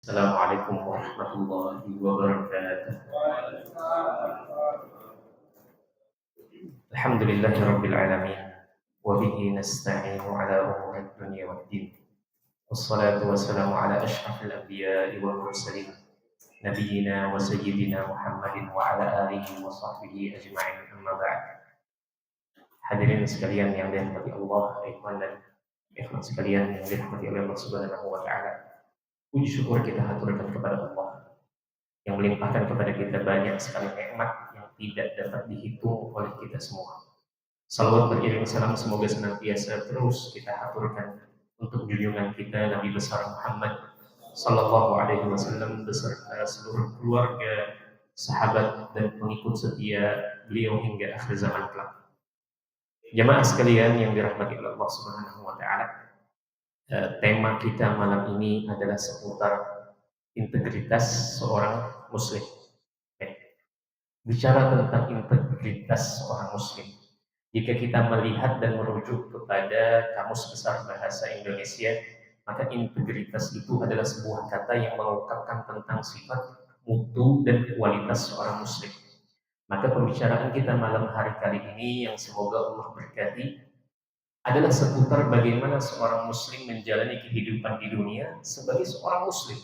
Assalamualaikum warahmatullahi wabarakatuh. Alhamdulillahirabbil alamin wa bihi nasta'inu ala umuri dunya waddin. Wassalatu wassalamu ala asyrafil anbiya'i wal mursalin nabiyyina wa sayyidina Muhammadin wa ala alihi wa sahbihi ajma'in, amma ba'd. Hadirin sekalian yang dirahmati Allah, ikhwan dan ikhwan sekalian yang dirahmati oleh Allah Subhanahu wa taala. Puji syukur kita haturkan kepada Allah yang melimpahkan kepada kita banyak sekali nikmat yang tidak dapat dihitung oleh kita semua. Salawat beriring salam semoga senantiasa terus kita haturkan untuk junjungan kita Nabi besar Muhammad Sallallahu Alaihi Wasallam beserta seluruh keluarga, sahabat dan pengikut setia beliau hingga akhir zaman kelak. Jamaah sekalian yang dirahmati oleh Allah Subhanahu Wa Taala, tema kita malam ini adalah seputar integritas seorang Muslim. Bicara tentang integritas seorang Muslim, jika kita melihat dan merujuk kepada Kamus Besar Bahasa Indonesia, maka integritas itu adalah sebuah kata yang mengungkapkan tentang sifat, mutu, dan kualitas seorang Muslim. Maka pembicaraan kita malam hari kali ini yang semoga Allah berkati adalah seputar bagaimana seorang Muslim menjalani kehidupan di dunia sebagai seorang Muslim.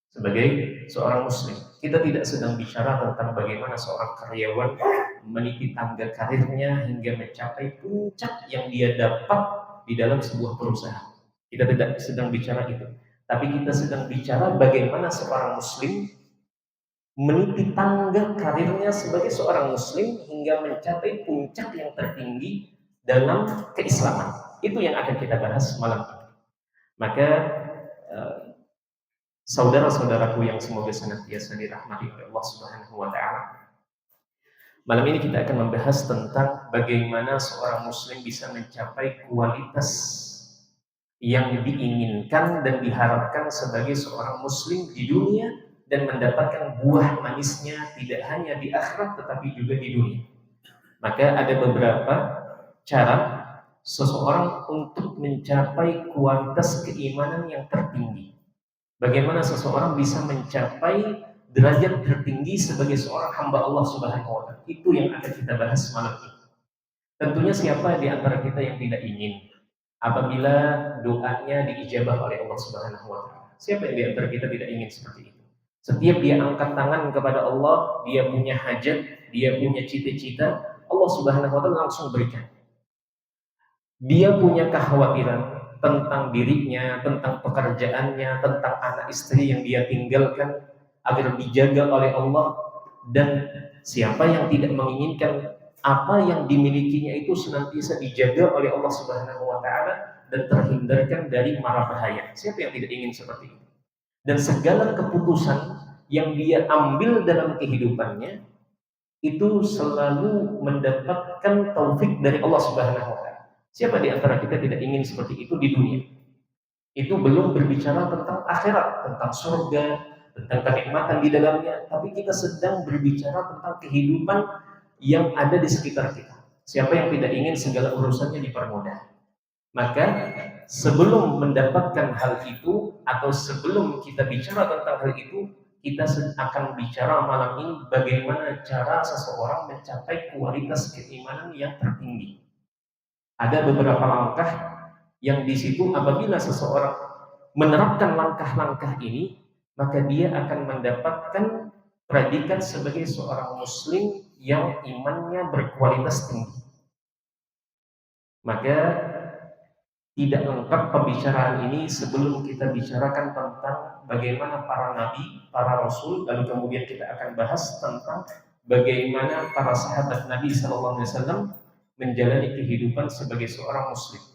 Sebagai seorang Muslim, kita tidak sedang bicara tentang bagaimana seorang karyawan meniti tangga karirnya hingga mencapai puncak yang dia dapat di dalam sebuah perusahaan. Kita tidak sedang bicara itu, tapi kita sedang bicara bagaimana seorang Muslim meniti tangga karirnya sebagai seorang Muslim hingga mencapai puncak yang tertinggi dalam keislaman. Itu yang akan kita bahas malam ini. Maka saudara-saudaraku yang semoga senantiasa dirahmati oleh Allah Subhanahu wa taala, malam ini kita akan membahas tentang bagaimana seorang Muslim bisa mencapai kualitas yang diinginkan dan diharapkan sebagai seorang Muslim di dunia dan mendapatkan buah manisnya tidak hanya di akhirat tetapi juga di dunia. Maka ada beberapa cara seseorang untuk mencapai kualitas keimanan yang tertinggi. Bagaimana seseorang bisa mencapai derajat tertinggi sebagai seorang hamba Allah Subhanahu wa taala. Itu yang akan kita bahas malam ini. Tentunya siapa di antara kita yang tidak ingin apabila doanya diijabah oleh Allah Subhanahu wa taala? Siapa yang di antara kita tidak ingin seperti itu? Setiap dia angkat tangan kepada Allah, dia punya hajat, dia punya cita-cita, Allah Subhanahu wa taala langsung berikan. Dia punya kekhawatiran tentang dirinya, tentang pekerjaannya, tentang anak istri yang dia tinggalkan agar dijaga oleh Allah, dan siapa yang tidak menginginkan apa yang dimilikinya itu senantiasa dijaga oleh Allah Subhanahu wa taala dan terhindarkan dari mara bahaya. Siapa yang tidak ingin seperti itu? Dan segala keputusan yang dia ambil dalam kehidupannya itu selalu mendapatkan taufik dari Allah Subhanahu wa taala. Siapa di antara kita tidak ingin seperti itu di dunia? Itu belum berbicara tentang akhirat, tentang surga, tentang kenikmatan di dalamnya, tapi kita sedang berbicara tentang kehidupan yang ada di sekitar kita. Siapa yang tidak ingin segala urusannya dipermudah? Maka sebelum mendapatkan hal itu atau sebelum kita bicara tentang hal itu, kita akan bicara malam ini bagaimana cara seseorang mencapai kualitas keimanan yang tertinggi. Ada beberapa langkah yang di situ apabila seseorang menerapkan langkah-langkah ini, maka dia akan mendapatkan predikat sebagai seorang Muslim yang imannya berkualitas tinggi. Maka tidak lengkap pembicaraan ini sebelum kita bicarakan tentang bagaimana para nabi, para rasul, lalu kemudian kita akan bahas tentang bagaimana para sahabat Nabi SAW menjalani kehidupan sebagai seorang Muslim.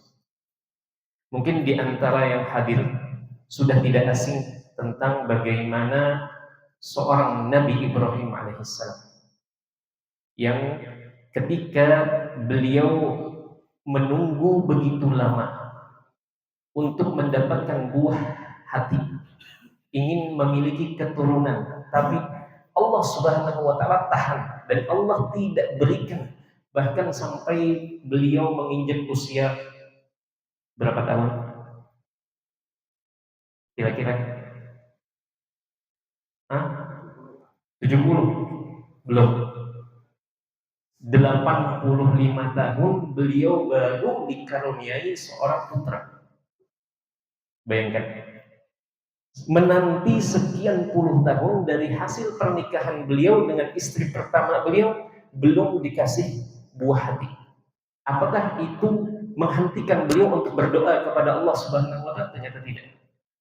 Mungkin di antara yang hadir sudah tidak asing tentang bagaimana seorang Nabi Ibrahim alaihissalam yang ketika beliau menunggu begitu lama untuk mendapatkan buah hati, ingin memiliki keturunan, tapi Allah Subhanahu wa taala tahan dan Allah tidak berikan, bahkan sampai beliau menginjak usia berapa tahun? Kira-kira Hah? 70? Belum. 85 tahun beliau baru dikaruniai seorang putra. Bayangkan, menanti sekian puluh tahun dari hasil pernikahan beliau dengan istri pertama beliau belum dikasih buah hati. Apakah itu menghentikan beliau untuk berdoa kepada Allah Subhanahu wa taala? Ternyata tidak.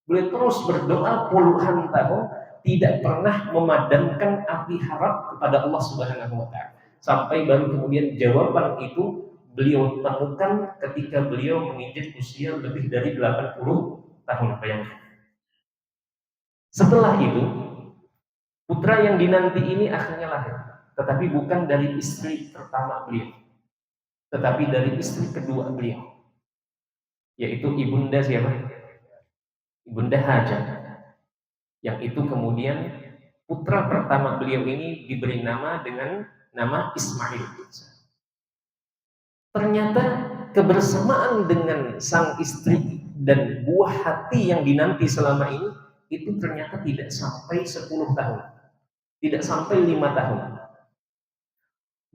Beliau terus berdoa puluhan tahun, tidak pernah memadamkan api harap kepada Allah Subhanahu wa taala. Sampai baru kemudian jawaban itu beliau temukan ketika beliau menginjak usia lebih dari 80 tahun. Bayangkan. Setelah itu, putra yang dinanti ini akhirnya lahir, tetapi bukan dari istri pertama beliau, tetapi dari istri kedua beliau, yaitu ibunda siapa? Ibunda Hajar. Yang itu kemudian putra pertama beliau ini diberi nama dengan nama Ismail. Ternyata kebersamaan dengan sang istri dan buah hati yang dinanti selama ini itu ternyata tidak sampai 10 tahun, tidak sampai 5 tahun.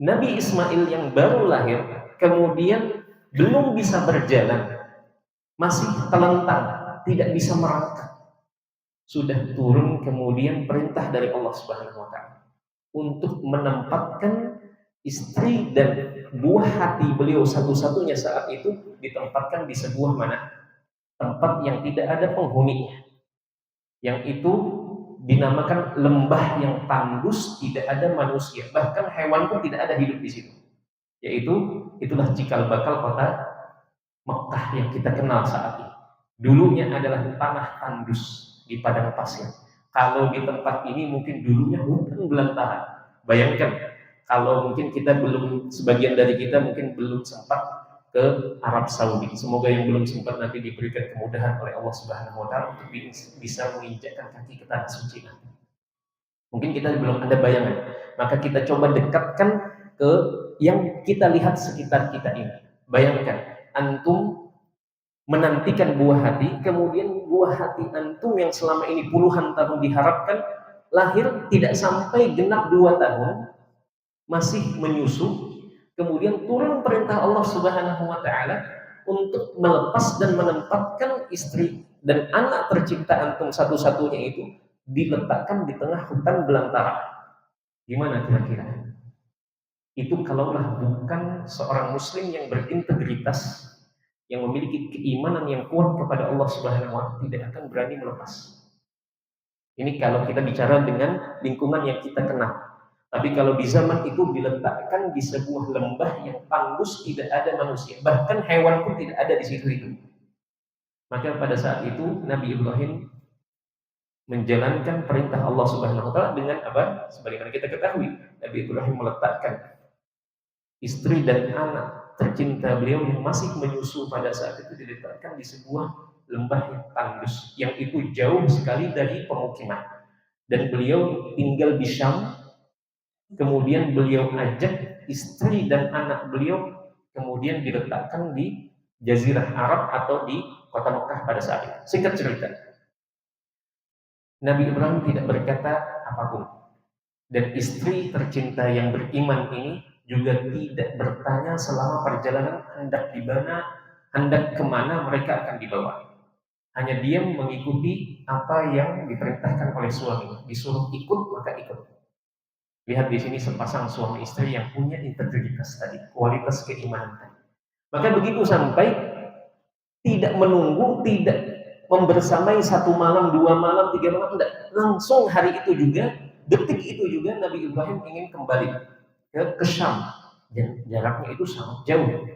Nabi Ismail yang baru lahir kemudian belum bisa berjalan, masih telentang, tidak bisa merangkak. Sudah turun kemudian perintah dari Allah Subhanahu wa taala untuk menempatkan istri dan buah hati beliau satu-satunya saat itu ditempatkan di sebuah mana? Tempat yang tidak ada penghuninya. Yang itu dinamakan lembah yang tandus, tidak ada manusia, bahkan hewan pun tidak ada hidup di situ. Itulah cikal bakal kota Mekkah yang kita kenal saat ini. Dulunya adalah tanah tandus di padang pasir. Kalau di tempat ini mungkin dulunya hutan belantara. Bayangkan kalau mungkin kita belum, sebagian dari kita mungkin belum sempat ke Arab Saudi. Semoga yang belum sempat nanti diberikan kemudahan oleh Allah Subhanahu wa taala untuk bisa menginjakkan kaki ke tanah suci nanti. Mungkin kita belum ada bayangan, maka kita coba dekatkan ke yang kita lihat sekitar kita ini. Bayangkan, antum menantikan buah hati, kemudian buah hati antum yang selama ini puluhan tahun diharapkan, lahir tidak sampai genap 2 tahun, masih menyusu, kemudian turun perintah Allah Subhanahu wa taala untuk melepas dan menempatkan istri dan anak tercinta antum satu-satunya itu diletakkan di tengah hutan belantara. Gimana kira-kira? Itu kalaulah bukan seorang muslim yang berintegritas, yang memiliki keimanan yang kuat kepada Allah Subhanahu wa taala, tidak akan berani melepas. Ini kalau kita bicara dengan lingkungan yang kita kenal. Tapi kalau di zaman itu diletakkan di sebuah lembah yang tandus, tidak ada manusia, bahkan hewan pun tidak ada di situ itu. Maka pada saat itu Nabi Ibrahim menjalankan perintah Allah Subhanahu wa taala dengan apa? Sebagaimana kita ketahui, Nabi Ibrahim meletakkan istri dan anak tercinta beliau yang masih menyusu pada saat itu diletakkan di sebuah lembah yang tandus, yang itu jauh sekali dari pemukiman. Dan beliau tinggal di Syam. Kemudian beliau ajak istri dan anak beliau kemudian diletakkan di Jazirah Arab atau di kota Mekah pada saat itu. Singkat cerita, Nabi Ibrahim tidak berkata apapun, dan istri tercinta yang beriman ini juga tidak bertanya selama perjalanan hendak di mana, hendak kemana mereka akan dibawa. Hanya diam mengikuti apa yang diperintahkan oleh suaminya. Disuruh ikut maka ikut. Lihat di sini sepasang suami istri yang punya integritas tadi, kualitas keimanan tadi. Maka begitu sampai, tidak menunggu, tidak membersamai 1 malam, 2 malam, 3 malam, tidak. Langsung hari itu juga, detik itu juga Nabi Ibrahim ingin kembali ke Syam. Dan jaraknya itu sangat jauh.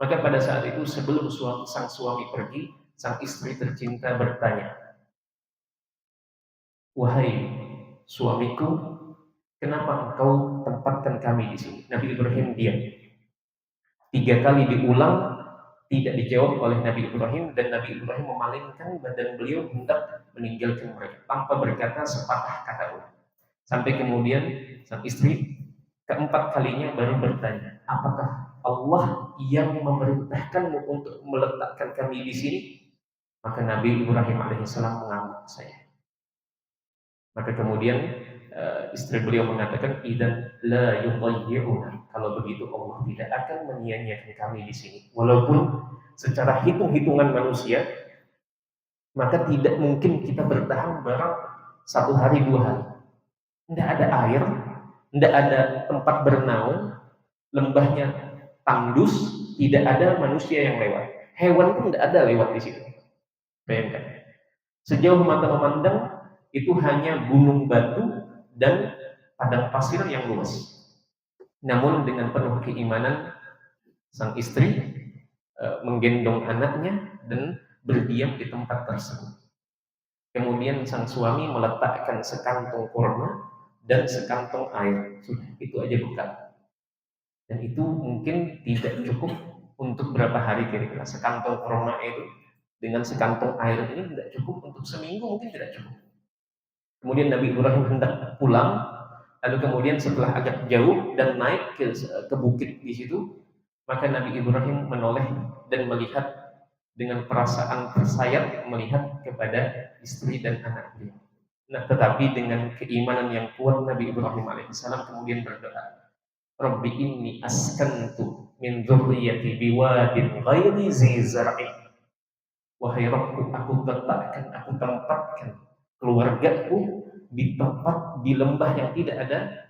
Maka pada saat itu sebelum sang suami pergi, sang istri tercinta bertanya, "Wahai suamiku, kenapa engkau tempatkan kami di sini?" Nabi Ibrahim diam. 3 kali diulang, tidak dijawab oleh Nabi Ibrahim, dan Nabi Ibrahim memalingkan badan beliau hendak meninggalkan mereka tanpa berkata sepatah kata pun. Sampai kemudian sang istri keempat kalinya baru bertanya, "Apakah Allah yang memerintahkanmu untuk meletakkan kami di sini?" Maka Nabi Ibrahim alaihissalam mengangguk saya. Maka kemudian istri beliau mengatakan, idan la yudayyi'una, kalau begitu Allah tidak akan menyia-nyiakan kami di sini. Walaupun secara hitung-hitungan manusia, maka tidak mungkin kita bertahan barang 1 hari 2 hari. Tidak ada air, tidak ada tempat bernaung, lembahnya tandus, tidak ada manusia yang lewat. Hewan pun tidak ada lewat di situ. Bayangkan. Sejauh mata memandang itu hanya gunung batu dan padang pasir yang luas. Namun dengan penuh keimanan, sang istri menggendong anaknya dan berdiam di tempat tersebut. Kemudian sang suami meletakkan sekantung kurma dan sekantong air. Sudah, itu aja bekal. Dan itu mungkin tidak cukup untuk berapa hari kira-kira. Sekantong kurma itu dengan sekantong air ini tidak cukup untuk seminggu, mungkin tidak cukup. Kemudian Nabi Ibrahim hendak pulang, lalu kemudian setelah agak jauh dan naik ke bukit di situ, maka Nabi Ibrahim menoleh dan melihat dengan perasaan tersayat melihat kepada istri dan anak beliau. Nah, tetapi dengan keimanan yang kuat, Nabi Ibrahim alaihissalam kemudian berdoa, Rabbi inni askantu min dzurriyyati biwadin ghairi zi zar'in. Wahai Rabbku, aku tempatkan keluargaku di tempat di lembah yang tidak ada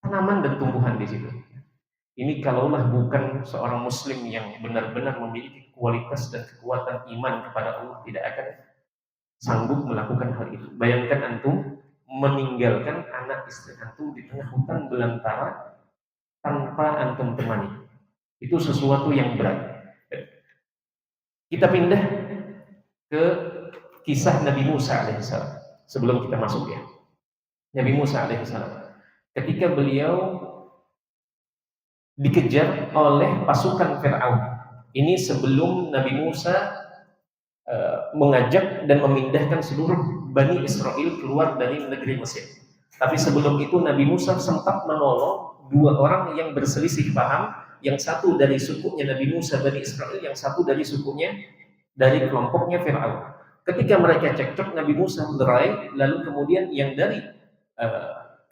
tanaman dan tumbuhan di situ. Ini kalaulah bukan seorang muslim yang benar-benar memiliki kualitas dan kekuatan iman kepada Allah, tidak akan sanggup melakukan hal itu. Bayangkan antum meninggalkan anak istri antum di tengah hutan belantara tanpa antum temani. Itu sesuatu yang berat. Kita pindah ke kisah Nabi Musa alaihissalam. Sebelum kita masuk ya, Nabi Musa alaihissalam, ketika beliau dikejar oleh pasukan Fir'aun. Ini sebelum Nabi Musa mengajak dan memindahkan seluruh Bani Israel keluar dari negeri Mesir. Tapi sebelum itu Nabi Musa sempat menolong 2 orang yang berselisih paham, yang satu dari sukunya Nabi Musa Bani Israel, yang satu dari sukunya dari kelompoknya Fir'aun. Ketika mereka cekcok, Nabi Musa bercerai, lalu kemudian yang dari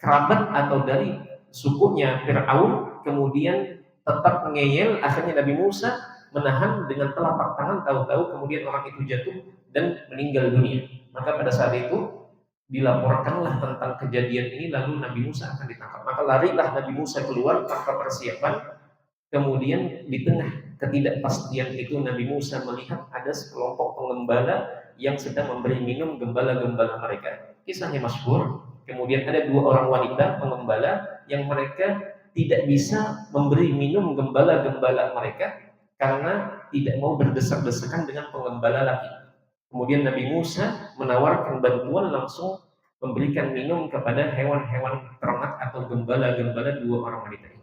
kerabat atau dari sukunya Fir'aun kemudian tetap ngeyel. Akhirnya Nabi Musa menahan dengan telapak tangan, tahu-tahu kemudian orang itu jatuh dan meninggal dunia. Maka pada saat itu dilaporkanlah tentang kejadian ini, lalu Nabi Musa akan ditangkap. Maka larilah Nabi Musa keluar tanpa persiapan. Kemudian di tengah ketidakpastian itu Nabi Musa melihat ada sekelompok pengembala yang sedang memberi minum gembala-gembala mereka. Kisahnya masyhur. Kemudian ada 2 orang wanita pengembala yang mereka tidak bisa memberi minum gembala-gembala mereka karena tidak mau berdesak-desakan dengan pengembala laki. Kemudian Nabi Musa menawarkan bantuan, langsung memberikan minum kepada hewan-hewan ternak atau gembala-gembala 2 orang wanita ini.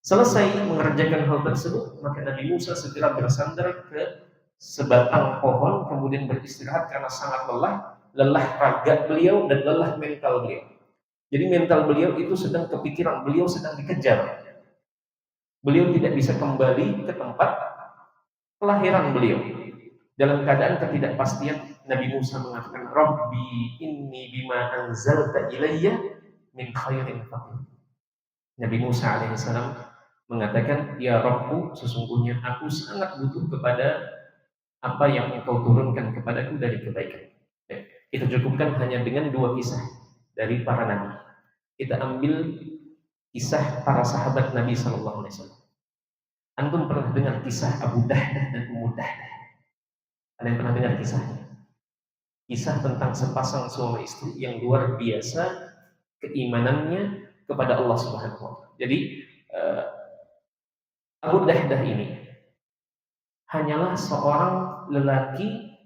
Selesai mengerjakan hal tersebut, maka Nabi Musa segera bersandar ke sebatang pohon, kemudian beristirahat karena sangat lelah raga beliau dan lelah mental beliau. Jadi mental beliau itu sedang kepikiran, beliau sedang dikejar. Beliau tidak bisa kembali ke tempat kelahiran beliau. Dalam keadaan ketidakpastian, Nabi Musa mengatakan, Rabbi inni bima anzalta ilayya min khairin faqir. Nabi Musa alaihissalam mengatakan, ya Rabbku, sesungguhnya aku sangat butuh kepada apa yang engkau turunkan kepadaku dari kebaikan. Kita cukupkan hanya dengan 2 kisah dari para nabi. Kita ambil kisah para sahabat Nabi SAW. Antum pernah dengar kisah Abu Dahdah dan Ummu Dahdah? Ada yang pernah dengar kisahnya? Kisah tentang sepasang suami istri yang luar biasa keimanannya kepada Allah Subhanahu wa Ta'ala. Jadi Abu Dahdah ini hanyalah seorang lelaki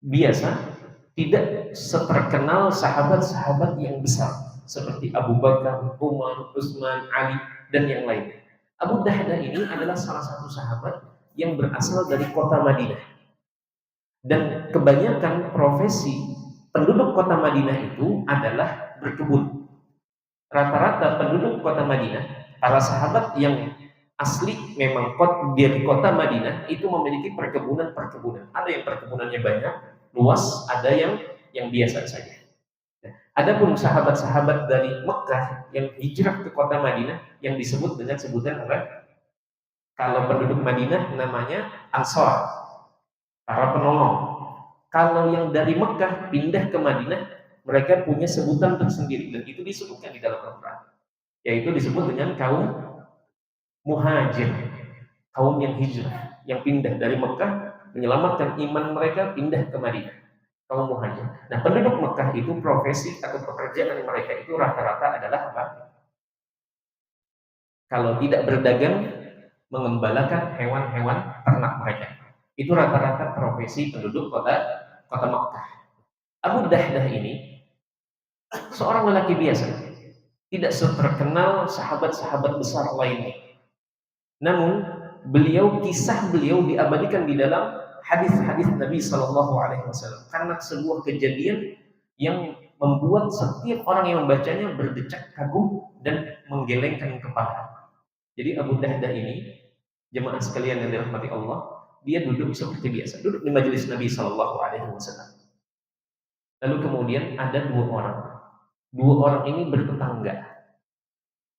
biasa, tidak seterkenal sahabat-sahabat yang besar seperti Abu Bakar, Umar, Utsman, Ali, dan yang lain. Abu Dahdah ini adalah salah satu sahabat yang berasal dari kota Madinah. Dan kebanyakan profesi penduduk kota Madinah itu adalah berkebun. Rata-rata penduduk kota Madinah, para sahabat yang asli memang dari kota Madinah itu memiliki perkebunan-perkebunan. Ada yang perkebunannya banyak, luas, ada yang biasa saja. Adapun sahabat-sahabat dari Mekah yang hijrah ke kota Madinah yang disebut dengan sebutan apa? Kalau penduduk Madinah namanya Ansor, para penolong. Kalau yang dari Mekah pindah ke Madinah, mereka punya sebutan tersendiri dan itu disebutkan di dalam Al-Quran, yaitu disebut dengan kaum muhajir, kaum yang hijrah, yang pindah dari Mekah menyelamatkan iman mereka pindah ke Madinah, kaum muhajir. Nah, penduduk Mekah itu profesi atau pekerjaan mereka itu rata-rata adalah apa? Kalau tidak berdagang, mengembalakan hewan-hewan ternak mereka. Itu rata-rata profesi penduduk kota Mekah. Abu Dahdah ini seorang lelaki biasa, tidak seterkenal sahabat-sahabat besar lainnya. Namun kisah beliau diabadikan di dalam hadis-hadis Nabi Shallallahu Alaihi Wasallam karena sebuah kejadian yang membuat setiap orang yang membacanya berdecak kagum dan menggelengkan kepala. Jadi Abu Dahdah ini, jemaah sekalian yang dirahmati Allah, dia duduk seperti biasa, duduk di majelis Nabi Shallallahu Alaihi Wasallam. Lalu kemudian ada dua orang ini bertetangga.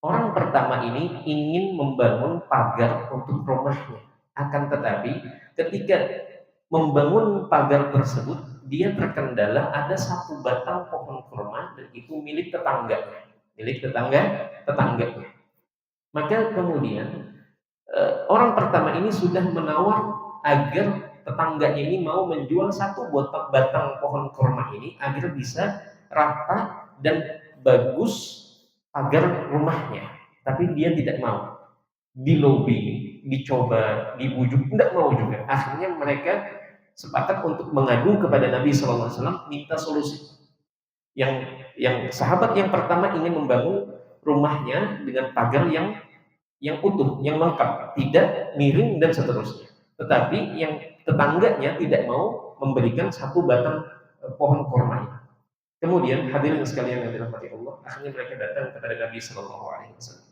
Orang pertama ini ingin membangun pagar untuk rumahnya. Akan tetapi ketika membangun pagar tersebut, dia terkendala ada satu batang pohon kurma dan itu milik tetangganya. Tetangganya. Maka kemudian orang pertama ini sudah menawar agar tetangganya ini mau menjual satu batang pohon kurma ini agar bisa rata dan bagus pagar rumahnya, tapi dia tidak mau. Dilobi, dicoba, dibujuk, tidak mau juga. Akhirnya mereka sepakat untuk mengadu kepada Nabi SAW, minta solusi. Yang sahabat yang pertama ingin membangun rumahnya dengan pagar yang utuh, yang lengkap, tidak miring dan seterusnya. Tetapi yang tetangganya tidak mau memberikan satu batang pohon kurma ini. Kemudian hadirin sekalian yang dirahmati Allah, akhirnya mereka datang kepada Nabi Shallallahu Alaihi Wasallam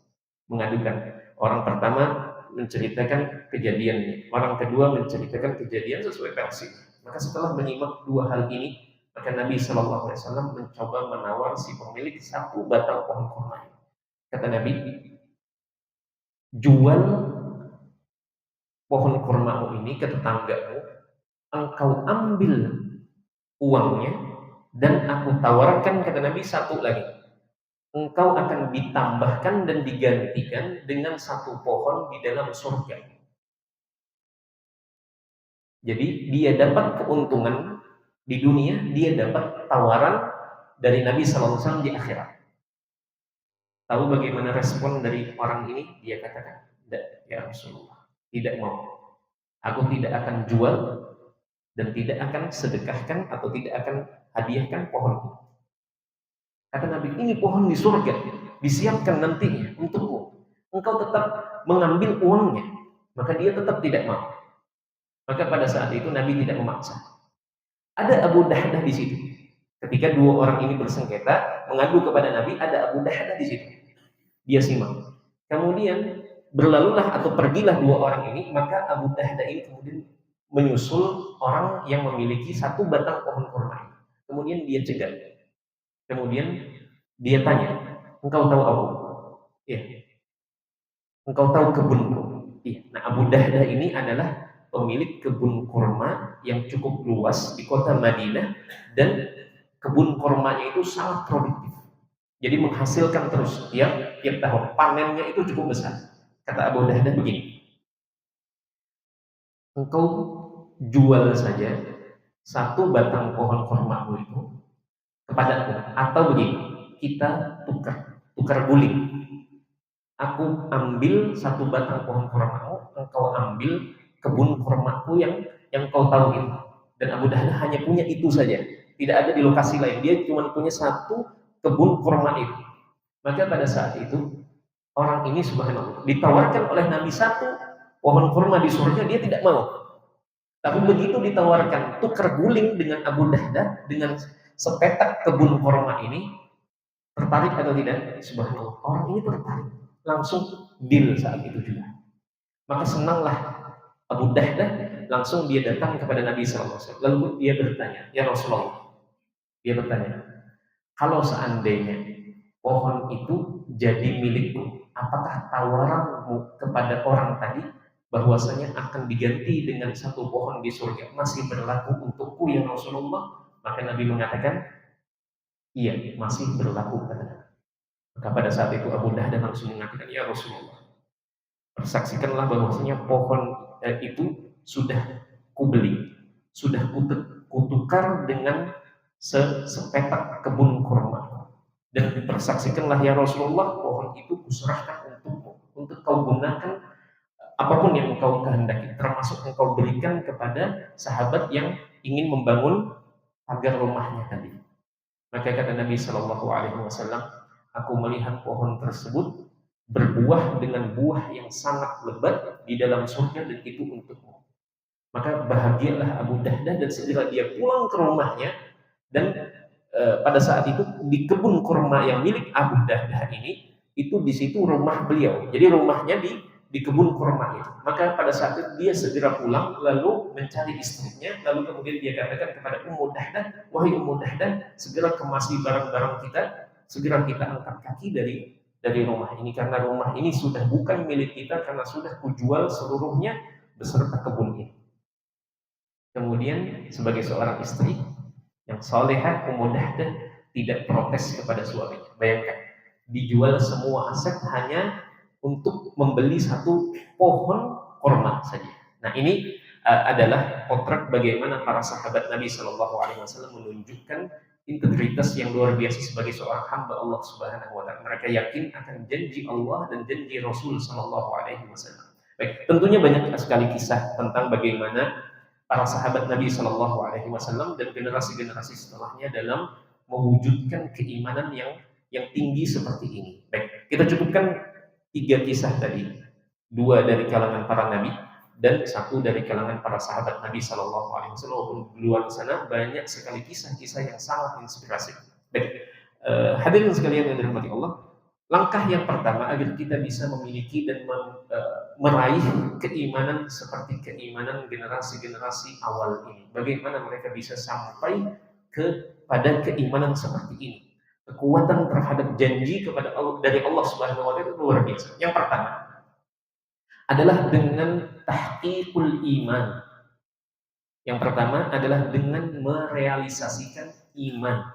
mengadukan. Orang pertama menceritakan kejadiannya, orang kedua menceritakan kejadian sesuai versi. Maka setelah menyimak dua hal ini, maka Nabi Shallallahu Alaihi Wasallam mencoba menawar si pemilik satu batang pohon kurma. Kata Nabi, jual pohon kurmamu ini ke tetanggamu, engkau ambil uangnya, dan aku tawarkan, kata Nabi, satu lagi, engkau akan ditambahkan dan digantikan dengan satu pohon di dalam surga. Jadi dia dapat keuntungan di dunia, dia dapat tawaran dari Nabi SAW di akhirat. Tahu bagaimana respon dari orang ini? Dia katakan, tidak ya Rasulullah, tidak mau. Aku tidak akan jual dan tidak akan sedekahkan atau tidak akan hadiahkan pohon. Kata Nabi, ini pohon di surga, disiapkan nantinya untukmu. Engkau tetap mengambil uangnya, maka dia tetap tidak mau. Maka pada saat itu Nabi tidak memaksa. Ada Abu Dahdah di situ. Ketika dua orang ini bersengketa, mengadu kepada Nabi, ada Abu Dahdah di situ. Dia simak. Kemudian berlalulah atau pergilah dua orang ini, maka Abu Dahdah ini kemudian menyusul orang yang memiliki satu batang pohon kurma. Kemudian dia cegat. Kemudian dia tanya, engkau tahu aku? Iya. Engkau tahu kebunku? Iya. Nah, Abu Dahdah ini adalah pemilik kebun kurma yang cukup luas di kota Madinah dan kebun kurmanya itu sangat produktif. Jadi menghasilkan terus tiap tahun. Panennya itu cukup besar. Kata Abu Dahdah begini, engkau jual saja satu batang pohon kurmamu itu kepadaku, atau begini, kita tukar guling. Aku ambil satu batang pohon kurmamu, engkau ambil kebun kurmaku yang kau tahu itu. Dan Abu Dahdah hanya punya itu saja, tidak ada di lokasi lain. Dia cuma punya satu kebun kurma itu. Maka pada saat itu orang ini subhanallah ditawarkan oleh Nabi satu pohon kurma di surga, dia tidak mau. Tapi begitu ditawarkan tukar guling dengan Abu Dahdah dengan sepetak kebun kurma ini, tertarik atau tidak? Subhanallah, orang ini tertarik, langsung deal saat itu juga. Maka senanglah Abu Dahdah, langsung dia datang kepada Nabi SAW. Lalu dia bertanya, ya Rasulullah, dia bertanya, Kalau seandainya pohon itu jadi milikku, apakah tawaranmu kepada orang tadi bahwasanya akan diganti dengan satu pohon di surga masih berlaku untukku ya Rasulullah? Maka Nabi mengatakan, iya, masih berlaku, kata Nabi. Maka pada saat itu Abu Dahdah langsung mengatakan, ya Rasulullah, persaksikanlah bahwasanya pohon itu sudah kubeli, sudah kutukar dengan sepetak kebun kurma. Dan persaksikanlah ya Rasulullah, pohon itu kuserahkan untukmu, untuk kau gunakan apapun yang engkau kehendaki, termasuk engkau berikan kepada sahabat yang ingin membangun agar rumahnya tadi. Maka kata Nabi Shallallahu Alaihi Wasallam, aku melihat pohon tersebut berbuah dengan buah yang sangat lebat di dalam surga dan itu untukmu. Maka bahagialah Abu Dahdah dan segera dia pulang ke rumahnya dan pada saat itu di kebun kurma yang milik Abu Dahdah ini itu di situ rumah beliau. Jadi rumahnya di kebun kurma itu. Maka pada saat itu dia segera pulang lalu mencari istrinya, lalu kemudian dia katakan kepada Ummu Dahdah, wahai Ummu Dahdah, segera kemasi barang-barang kita, segera kita angkat kaki dari rumah ini karena rumah ini sudah bukan milik kita karena sudah kujual seluruhnya beserta kebun ini. Kemudian sebagai seorang istri yang solehah, Ummu Dahdah tidak protes kepada suaminya. Bayangkan, dijual semua aset hanya untuk membeli satu pohon kurma saja. Nah ini adalah potret bagaimana para sahabat Nabi Shallallahu Alaihi Wasallam menunjukkan integritas yang luar biasa sebagai seorang hamba Allah Subhanahu Wa Taala. Mereka yakin akan janji Allah dan janji Rasul Shallallahu Alaihi Wasallam. Baik, tentunya banyak sekali kisah tentang bagaimana para sahabat Nabi Shallallahu Alaihi Wasallam dan generasi-generasi setelahnya dalam mewujudkan keimanan yang tinggi seperti ini. Baik, kita cukupkan 3 kisah tadi, 2 dari kalangan para nabi dan 1 dari kalangan para sahabat Nabi Shallallahu Alaihi Wasallam. Walaupun di luar sana banyak sekali kisah-kisah yang sangat inspiratif. Baik, hadirin sekalian yang dirahmati Allah, langkah yang pertama agar kita bisa memiliki dan meraih keimanan seperti keimanan generasi-generasi awal ini. Bagaimana mereka bisa sampai kepada keimanan seperti ini? Kekuatan terhadap janji kepada Allah dari Allah Subhanahu wa taala itu luar biasa. Yang pertama adalah dengan tahqiqul iman. Yang pertama adalah dengan merealisasikan iman.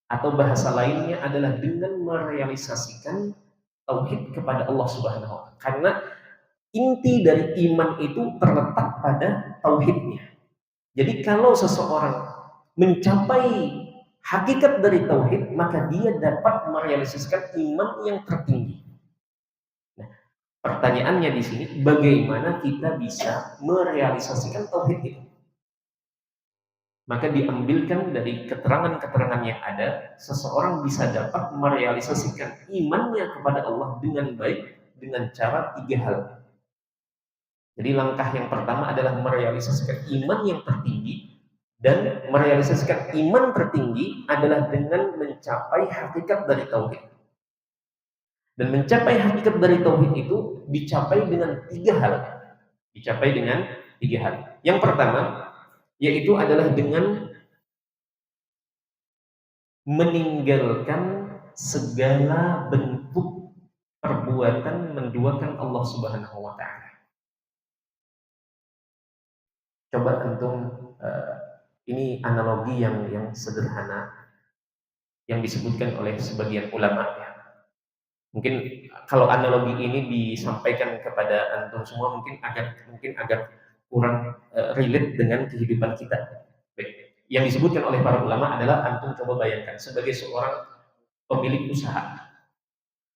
Atau bahasa lainnya adalah dengan merealisasikan tauhid kepada Allah Subhanahu wa taala. Karena inti dari iman itu terletak pada tauhidnya. Jadi kalau seseorang mencapai hakikat dari tauhid, maka dia dapat merealisasikan iman yang tertinggi. Nah, pertanyaannya di sini, bagaimana kita bisa merealisasikan tauhid itu? Maka diambilkan dari keterangan-keterangan yang ada, seseorang bisa dapat merealisasikan imannya kepada Allah dengan baik dengan cara 3 hal. Jadi langkah yang pertama adalah merealisasikan iman yang tertinggi, dan merealisasikan iman tertinggi adalah dengan mencapai hakikat dari tauhid. Dan mencapai hakikat dari tauhid itu dicapai dengan 3 hal. Dicapai dengan 3 hal. Yang pertama yaitu adalah dengan meninggalkan segala bentuk perbuatan menduakan Allah Subhanahu wa taala. Coba antum ini analogi yang sederhana yang disebutkan oleh sebagian ulama ya. Mungkin kalau analogi ini disampaikan kepada antum semua mungkin agak kurang relate dengan kehidupan kita. Baik. Yang disebutkan oleh para ulama adalah antum coba bayangkan sebagai seorang pemilik usaha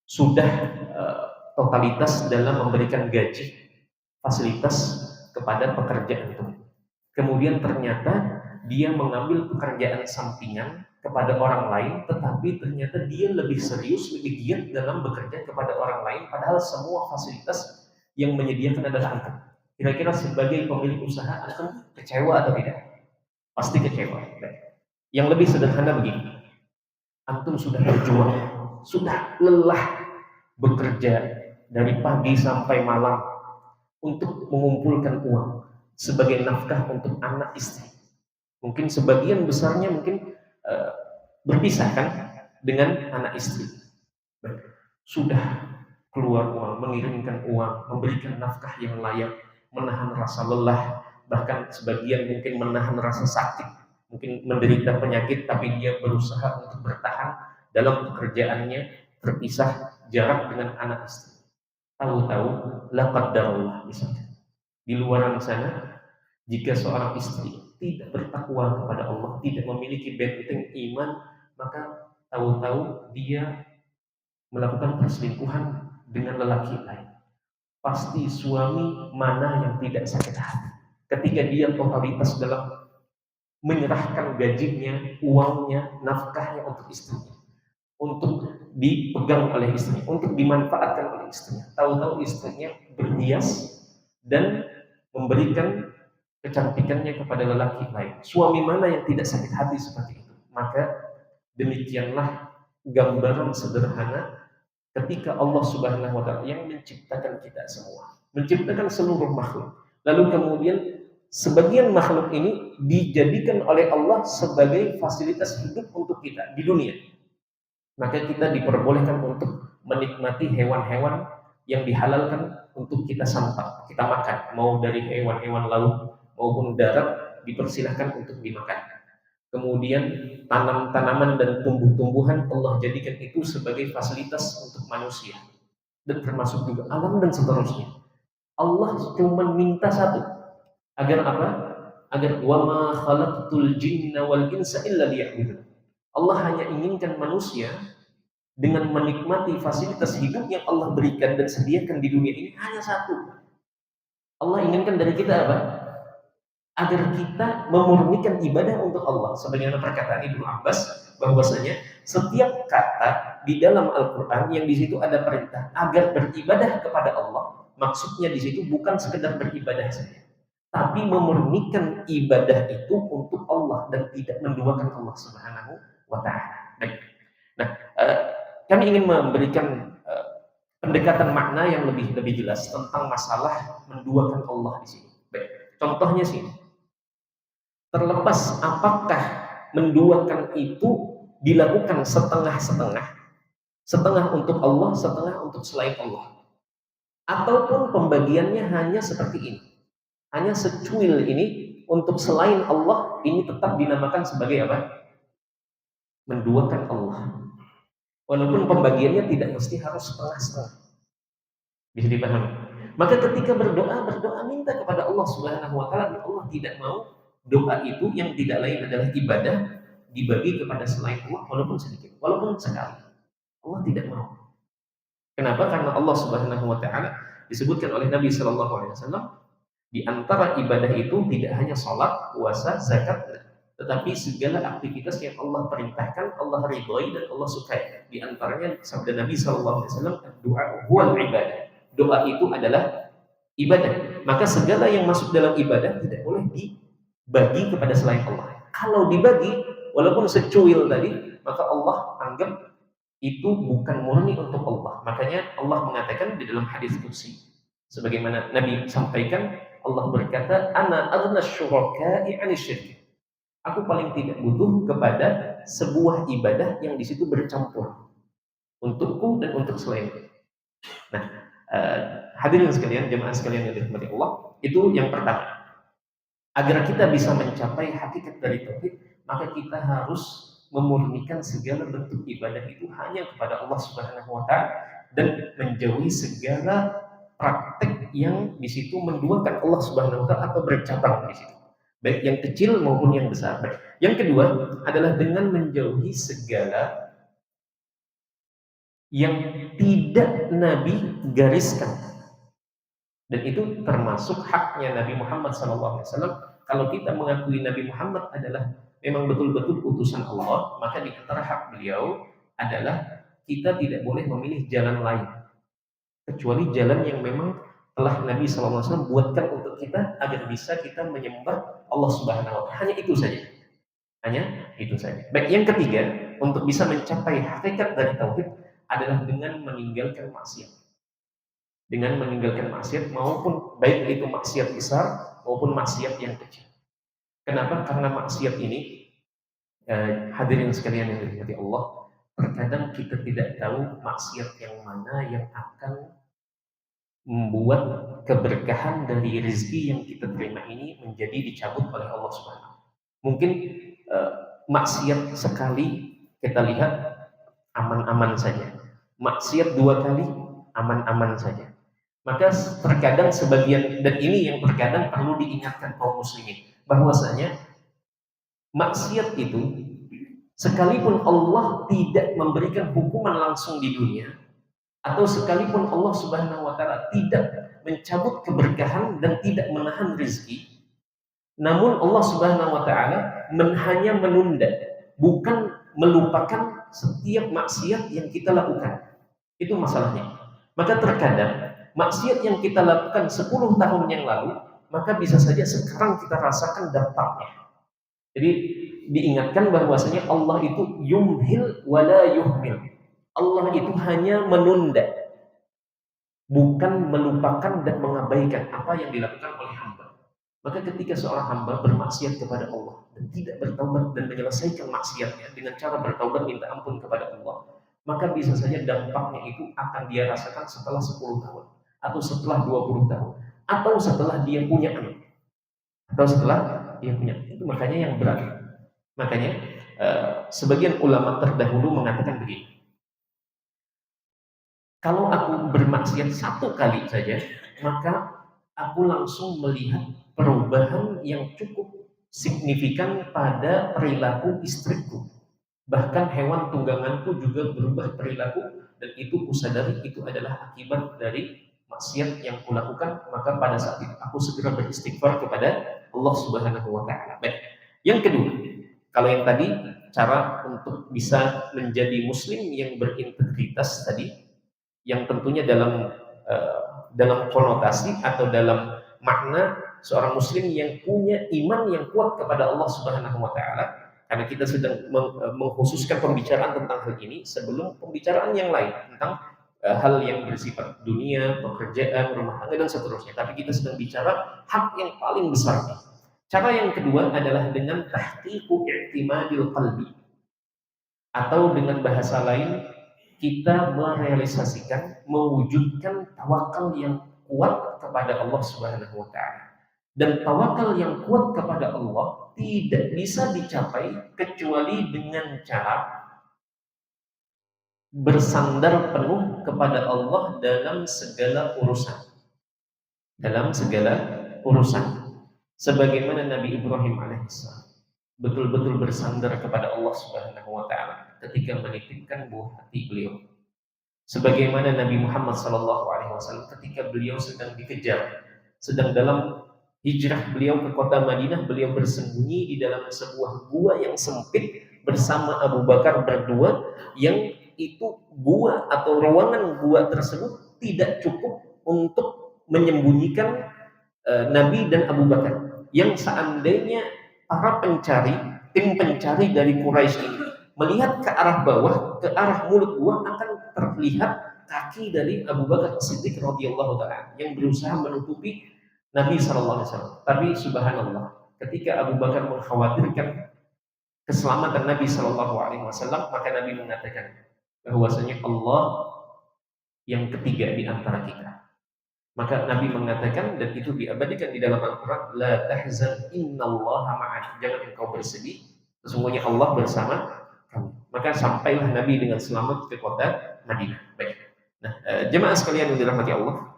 sudah totalitas dalam memberikan gaji fasilitas kepada pekerja antum. Kemudian ternyata dia mengambil pekerjaan sampingan kepada orang lain, tetapi ternyata dia lebih serius, lebih giat dalam bekerja kepada orang lain, padahal semua fasilitas yang menyediakan adalah antum. Kira-kira sebagai pemilik usaha antum kecewa atau tidak? Pasti kecewa. Yang lebih sederhana begini, antum sudah berjuang, sudah lelah bekerja dari pagi sampai malam untuk mengumpulkan uang sebagai nafkah untuk anak istri. Mungkin sebagian besarnya mungkin berpisah kan dengan anak istri. Sudah keluar uang, mengirimkan uang, memberikan nafkah yang layak, menahan rasa lelah, bahkan sebagian mungkin menahan rasa sakit, mungkin menderita penyakit, tapi dia berusaha untuk bertahan dalam pekerjaannya, terpisah jarak dengan anak istri. Tahu-tahu, la qaddarullah misalnya. Di luaran sana, jika seorang istri tidak bertakwa kepada Allah, tidak memiliki benteng iman, maka tahu-tahu dia melakukan perselingkuhan dengan lelaki lain. Pasti suami mana yang tidak sakit hati ketika dia totalitas dalam menyerahkan gajinya, uangnya, nafkahnya untuk istrinya, untuk dipegang oleh istrinya, untuk dimanfaatkan oleh istrinya. Tahu-tahu istrinya berhias dan memberikan kecantikannya kepada lelaki lain. Suami mana yang tidak sakit hati seperti itu? Maka demikianlah gambaran sederhana ketika Allah Subhanahu wa taala yang menciptakan kita semua, menciptakan seluruh makhluk. Lalu kemudian sebagian makhluk ini dijadikan oleh Allah sebagai fasilitas hidup untuk kita di dunia. Maka kita diperbolehkan untuk menikmati hewan-hewan yang dihalalkan untuk kita santap, kita makan, mau dari hewan-hewan laut maupun darat dipersilahkan untuk dimakan. Kemudian tanam-tanaman dan tumbuh-tumbuhan Allah jadikan itu sebagai fasilitas untuk manusia, dan termasuk juga alam dan seterusnya. Allah cuma minta satu, agar apa? Agar wa ma khalaqtul jinna wal insa illa liya'budun. Allah hanya inginkan manusia dengan menikmati fasilitas hidup yang Allah berikan dan sediakan di dunia ini hanya satu. Allah inginkan dari kita apa? Agar kita memurnikan ibadah untuk Allah. Sebagaimana perkataan Ibnu Abbas bahwasanya setiap kata di dalam Al-Qur'an yang di situ ada perintah agar beribadah kepada Allah, maksudnya di situ bukan sekedar beribadah saja, tapi memurnikan ibadah itu untuk Allah dan tidak menduakan Allah Subhanahu wa taala. Baik. Nah, kami ingin memberikan pendekatan makna yang lebih jelas tentang masalah menduakan Allah di sini. Baik. Contohnya sih, terlepas apakah menduakan itu dilakukan setengah-setengah, setengah untuk Allah, setengah untuk selain Allah, ataupun pembagiannya hanya seperti ini, hanya secuil ini untuk selain Allah, ini tetap dinamakan sebagai apa? Menduakan Allah. Walaupun pembagiannya tidak mesti harus setengah-setengah. Bisa dipahami? Maka ketika berdoa minta kepada Allah Subhanahu wa taala, Allah tidak mau doa itu yang tidak lain adalah ibadah dibagi kepada selain Allah walaupun sedikit, walaupun sekali. Allah tidak mau. Kenapa? Karena Allah Subhanahu wa taala disebutkan oleh Nabi sallallahu alaihi wasallam di antara ibadah itu tidak hanya sholat, puasa, zakat, tetapi segala aktivitas yang Allah perintahkan, Allah ridhoi dan Allah sukai. Di antaranya sabda Nabi sallallahu alaihi wasallam, doa huwal ibadah. Doa itu adalah ibadah. Maka segala yang masuk dalam ibadah tidak boleh dibagi kepada selain Allah. Kalau dibagi, walaupun secuil tadi, maka Allah anggap itu bukan murni untuk Allah. Makanya Allah mengatakan di dalam hadis qudsi, sebagaimana Nabi sampaikan, Allah berkata, ana aghna syuraka'i 'ani syirk. Aku paling tidak butuh kepada sebuah ibadah yang di situ bercampur untukku dan untuk selainku. Nah, hadirin sekalian, jemaah sekalian yang dirahmati Allah, itu yang pertama. Agar kita bisa mencapai hakikat dari tauhid, maka kita harus memurnikan segala bentuk ibadah itu hanya kepada Allah Subhanahu wa taala dan menjauhi segala praktek yang di situ menduakan Allah Subhanahu wa taala atau bercabang di situ. Baik yang kecil maupun yang besar. Baik. Yang kedua adalah dengan menjauhi segala yang tidak Nabi gariskan. Dan itu termasuk haknya Nabi Muhammad SAW. Kalau kita mengakui Nabi Muhammad adalah memang betul-betul utusan Allah, maka di antara hak beliau adalah kita tidak boleh memilih jalan lain kecuali jalan yang memang telah Nabi SAW buatkan untuk kita agar bisa kita menyembah Allah Subhanahu wa taala. Hanya itu saja. Hanya itu saja. Baik, yang ketiga, untuk bisa mencapai hakikat dari tauhid adalah dengan meninggalkan maksiat. Dengan meninggalkan maksiat, maupun baik itu maksiat besar maupun maksiat yang kecil. Kenapa? Karena maksiat ini Hadirin sekalian yang dirahmati Allah, terkadang kita tidak tahu maksiat yang mana yang akan membuat keberkahan dari rezeki yang kita terima ini menjadi dicabut oleh Allah Subhanahu. Mungkin eh, maksiat sekali kita lihat aman-aman saja, maksiat dua kali aman-aman saja. Maka terkadang sebagian, dan ini yang terkadang perlu diingatkan kaum muslimin, bahwasanya maksiat itu sekalipun Allah tidak memberikan hukuman langsung di dunia, atau sekalipun Allah Subhanahu wa taala tidak mencabut keberkahan dan tidak menahan rezeki, namun Allah Subhanahu wa taala hanya menunda, bukan melupakan setiap maksiat yang kita lakukan. Itu masalahnya. Maka terkadang maksiat yang kita lakukan 10 tahun yang lalu, maka bisa saja sekarang kita rasakan dampaknya. Jadi diingatkan bahwasanya Allah itu yumhil wala yuhmil. Allah itu hanya menunda, bukan melupakan dan mengabaikan apa yang dilakukan oleh hamba. Maka ketika seorang hamba bermaksiat kepada Allah dan tidak bertaubat dan menyelesaikan maksiatnya dengan cara bertaubat minta ampun kepada Allah, maka bisa saja dampaknya itu akan dia rasakan setelah 10 tahun, atau setelah 20 tahun, atau setelah dia punya anak, atau setelah dia punya. Itu makanya yang berat. Makanya sebagian ulama terdahulu mengatakan begini, kalau aku bermaksiat 1 kali saja, maka aku langsung melihat perubahan yang cukup signifikan pada perilaku istriku. Bahkan hewan tungganganku juga berubah perilaku, dan itu kusadari itu adalah akibat dari maksiat yang kulakukan. Maka pada saat itu aku segera beristighfar kepada Allah Subhanahu wa taala. Baik. Yang kedua, kalau yang tadi cara untuk bisa menjadi muslim yang berintegritas tadi, yang tentunya dalam konotasi atau dalam makna seorang muslim yang punya iman yang kuat kepada Allah Subhanahu wa taala. Karena kita sedang mengkhususkan pembicaraan tentang hal ini sebelum pembicaraan yang lain tentang hal yang bersifat dunia, pekerjaan, rumah tangga dan seterusnya. Tapi kita sedang bicara hak yang paling besar. Cara yang kedua adalah dengan tahqiqu i'timadil qalbi, atau dengan bahasa lain kita merealisasikan, mewujudkan tawakal yang kuat kepada Allah Subhanahu wa taala. Dan tawakal yang kuat kepada Allah tidak bisa dicapai kecuali dengan cara bersandar penuh kepada Allah dalam segala urusan. Dalam segala urusan. Sebagaimana Nabi Ibrahim alaihissalam betul-betul bersandar kepada Allah Subhanahu wa taala ketika menitipkan buah hati beliau. Sebagaimana Nabi Muhammad SAW ketika beliau sedang dikejar, sedang dalam hijrah beliau ke kota Madinah, beliau bersembunyi di dalam sebuah gua yang sempit bersama Abu Bakar berdua, yang itu gua atau ruangan gua tersebut tidak cukup untuk menyembunyikan Nabi dan Abu Bakar. Yang seandainya para pencari, tim pencari dari Quraisy ini melihat ke arah bawah, ke arah mulut gua, akan terlihat kaki dari Abu Bakar As-Siddiq radhiyallahu taala yang berusaha menutupi Nabi sallallahu alaihi wasallam. Tapi subhanallah, ketika Abu Bakar mengkhawatirkan keselamatan Nabi sallallahu alaihi wasallam, maka Nabi mengatakan bahwasanya Allah yang ketiga di antara kita. Maka Nabi mengatakan, dan itu diabadikan di dalam Al-Quran, la tahzan innallaha ma'ana, jangan engkau bersedih, sesungguhnya Allah bersama kamu. Maka sampailah Nabi dengan selamat ke kota Madinah. Baik. Nah, jemaah sekalian yang dirahmati Allah,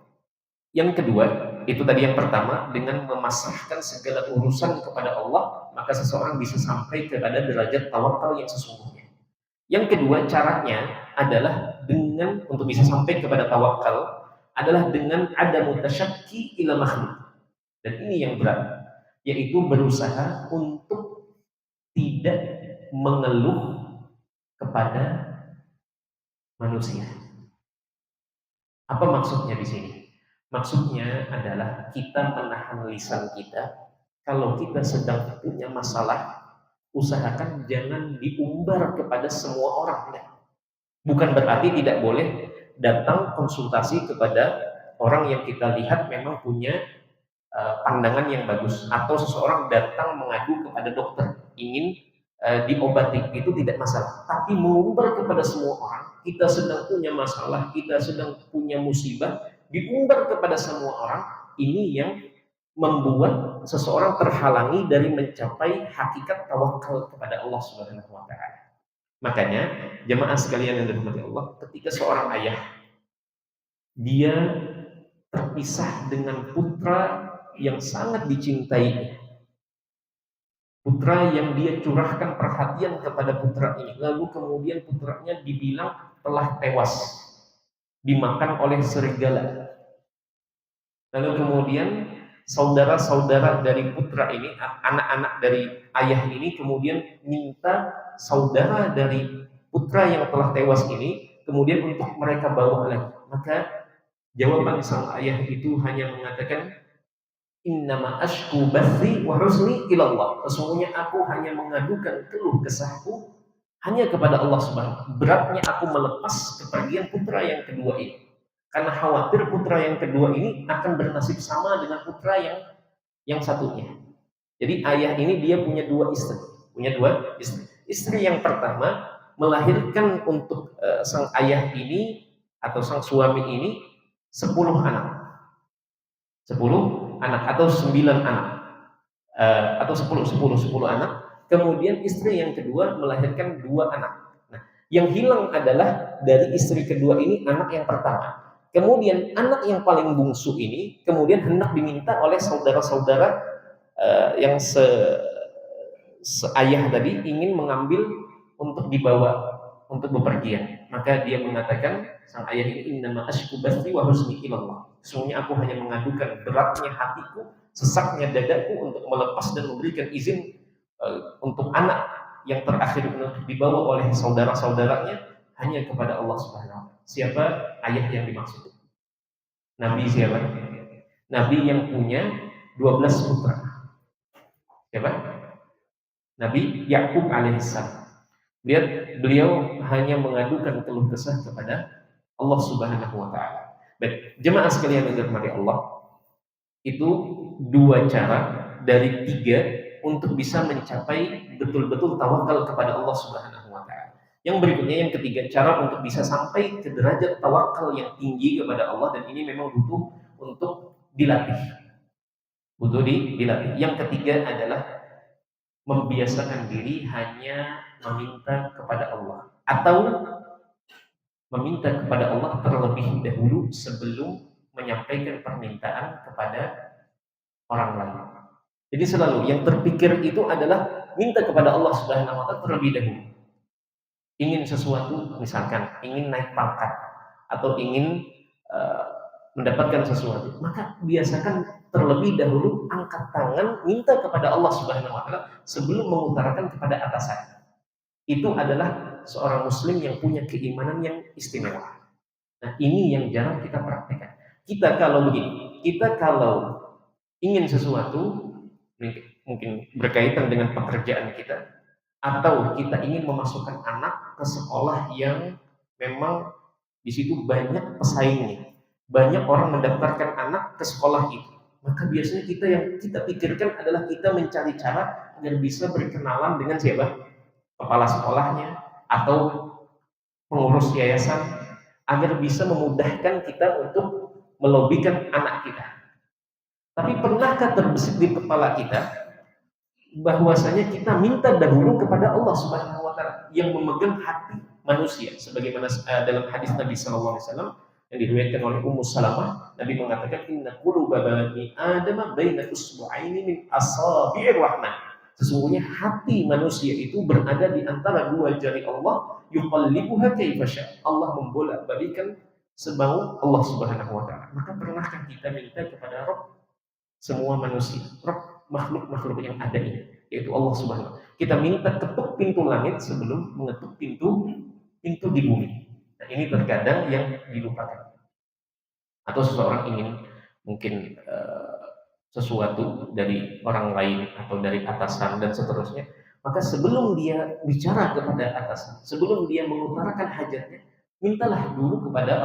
yang kedua, itu tadi yang pertama, dengan memasrahkan segala urusan kepada Allah, maka seseorang bisa sampai kepada derajat tawakal yang sesungguhnya. Yang kedua, caranya adalah dengan, untuk bisa sampai kepada tawakal, adalah dengan ada mutasyakki ila makhluk. Dan ini yang berat, yaitu berusaha untuk tidak mengeluh kepada manusia. Apa maksudnya di sini? Maksudnya adalah kita menahan lisan kita. Kalau kita sedang punya masalah, usahakan jangan diumbar kepada semua orang. Bukan berarti tidak boleh datang konsultasi kepada orang yang kita lihat memang punya pandangan yang bagus, atau seseorang datang mengadu kepada dokter ingin diobati, itu tidak masalah. Tapi mengumbar kepada semua orang, kita sedang punya masalah, kita sedang punya musibah, diumbar kepada semua orang, ini yang membuat seseorang terhalangi dari mencapai hakikat tawakal kepada Allah Subhanahu wa taala. Makanya jemaah sekalian yang dirahmati Allah, ketika seorang ayah dia terpisah dengan putra yang sangat dicintai, putra yang dia curahkan perhatian kepada putra ini, lalu kemudian putranya dibilang telah tewas, dimakan oleh serigala. Lalu kemudian saudara-saudara dari putra ini, anak-anak dari ayah ini kemudian minta saudara dari putra yang telah tewas ini kemudian untuk mereka bawa lagi. Maka jawaban sang ayah itu hanya mengatakan, innama ashku bathi wa husni ilallah. Sesungguhnya aku hanya mengadukan keluh kesahku hanya kepada Allah Subhanahu. Beratnya aku melepas kepergian putra yang kedua ini, karena khawatir putra yang kedua ini akan bernasib sama dengan putra yang satunya. Jadi ayah ini dia punya dua istri. Istri yang pertama melahirkan untuk sang ayah ini atau sang suami ini 10 anak. 10 anak atau 9 anak. Atau 10 anak. Kemudian istri yang kedua melahirkan 2 anak. Nah, yang hilang adalah dari istri kedua ini anak yang pertama. Kemudian anak yang paling bungsu ini kemudian hendak diminta oleh saudara-saudara yang seayah tadi ingin mengambil untuk dibawa untuk bepergian. Maka dia mengatakan, sang ayah ini, innama ashku bathi wa husni ilallah. Sesungguhnya aku hanya mengadukan beratnya hatiku, sesaknya dadaku untuk melepas dan memberikan izin untuk anak yang terakhir untuk dibawa oleh saudara-saudaranya hanya kepada Allah Subhanahu wa taala. Siapa ayah yang dimaksud? Nabi siapa? Nabi yang punya 12 putra. Siapa? Nabi Yakub alaihissalam. Lihat, beliau hanya mengadukan keluh kesah kepada Allah Subhanahu wa taala. Baik, jemaah sekalian yang dirahmati Allah, itu 2 cara dari 3 untuk bisa mencapai betul-betul tawakal kepada Allah Subhanahu wa taala. Yang berikutnya, yang ketiga, cara untuk bisa sampai ke derajat tawakal yang tinggi kepada Allah, dan ini memang butuh untuk dilatih. Butuh dilatih. Yang ketiga adalah membiasakan diri hanya meminta kepada Allah, atau meminta kepada Allah terlebih dahulu sebelum menyampaikan permintaan kepada orang lain. Jadi selalu yang terpikir itu adalah minta kepada Allah Subhanahu wa taala terlebih dahulu. Ingin sesuatu, misalkan ingin naik pangkat atau ingin mendapatkan sesuatu, maka biasakan terlebih dahulu angkat tangan minta kepada Allah Subhanahu wa taala sebelum mengutarakan kepada atasan. Itu adalah seorang muslim yang punya keimanan yang istimewa. Nah, ini yang jarang kita praktekkan. Kita kalau begini, kita kalau ingin sesuatu, mungkin berkaitan dengan pekerjaan kita, atau kita ingin memasukkan anak ke sekolah yang memang di situ banyak pesaingnya, banyak orang mendaftarkan anak ke sekolah itu, maka biasanya yang kita pikirkan adalah kita mencari cara agar bisa berkenalan dengan siapa? Kepala sekolahnya atau pengurus yayasan, agar bisa memudahkan kita untuk melobikan anak kita. Tapi pernahkah terbesit di kepala kita bahwasanya kita minta dahulu kepada Allah Subhanahu wa taala yang memegang hati manusia, sebagaimana dalam hadis Nabi sallallahu alaihi wasallam yang diriwayatkan oleh Ummu Salamah, Nabi mengatakan, inna quluba bani adama baina usbu'aini min asabi'ir rahman. Sesungguhnya hati manusia itu berada di antara 2 jari Allah, yuqallibuha kaifa syaa. Allah membolak-balikan semau Allah Subhanahu wa taala. Maka pernahkah kita minta kepada Rabb semua manusia, Rabb makhluk-makhluk yang ada ini, yaitu Allah Subhanahu wa taala. Kita minta ketuk pintu langit sebelum mengetuk pintu di bumi. Nah, ini terkadang yang dilupakan. Atau seseorang ingin mungkin sesuatu dari orang lain atau dari atasan dan seterusnya, maka sebelum dia bicara kepada atasan, sebelum dia mengutarakan hajatnya, mintalah dulu kepada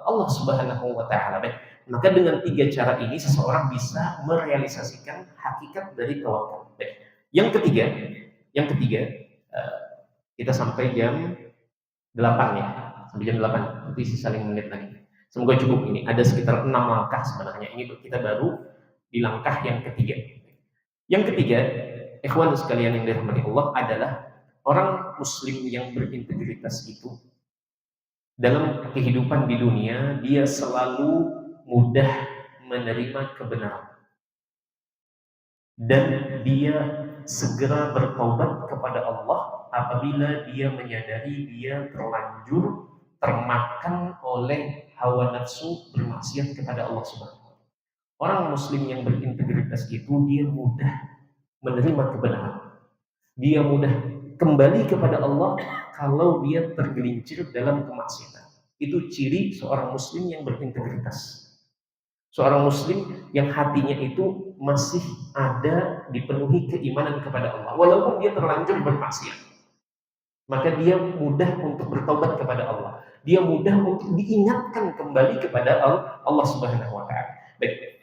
Allah Subhanahu wa taala. Maka dengan 3 cara ini seseorang bisa merealisasikan hakikat dari tawakal. Yang ketiga, Kita sampai jam 8 ya, sampai jam 8, nanti sisa 5 menit lagi. Semoga cukup ini. Ada sekitar 6 langkah sebenarnya. Ini kita baru di langkah yang ketiga. Yang ketiga, ikhwan sekalian yang dirahmati Allah, adalah orang muslim yang berintegritas itu dalam kehidupan di dunia, dia selalu mudah menerima kebenaran dan dia segera bertaubat kepada Allah apabila dia menyadari dia terlanjur termakan oleh hawa nafsu bermaksiat kepada Allah Subhanahu wa taala. Orang muslim yang berintegritas itu dia mudah menerima kebenaran. Dia mudah kembali kepada Allah kalau dia tergelincir dalam kemaksiatan. Itu ciri seorang muslim yang berintegritas. Seorang muslim yang hatinya itu masih ada dipenuhi keimanan kepada Allah walaupun dia terlanjur bermaksiat, maka dia mudah untuk bertaubat kepada Allah, dia mudah untuk diingatkan kembali kepada Allah Subhanahu wa taala. Baik,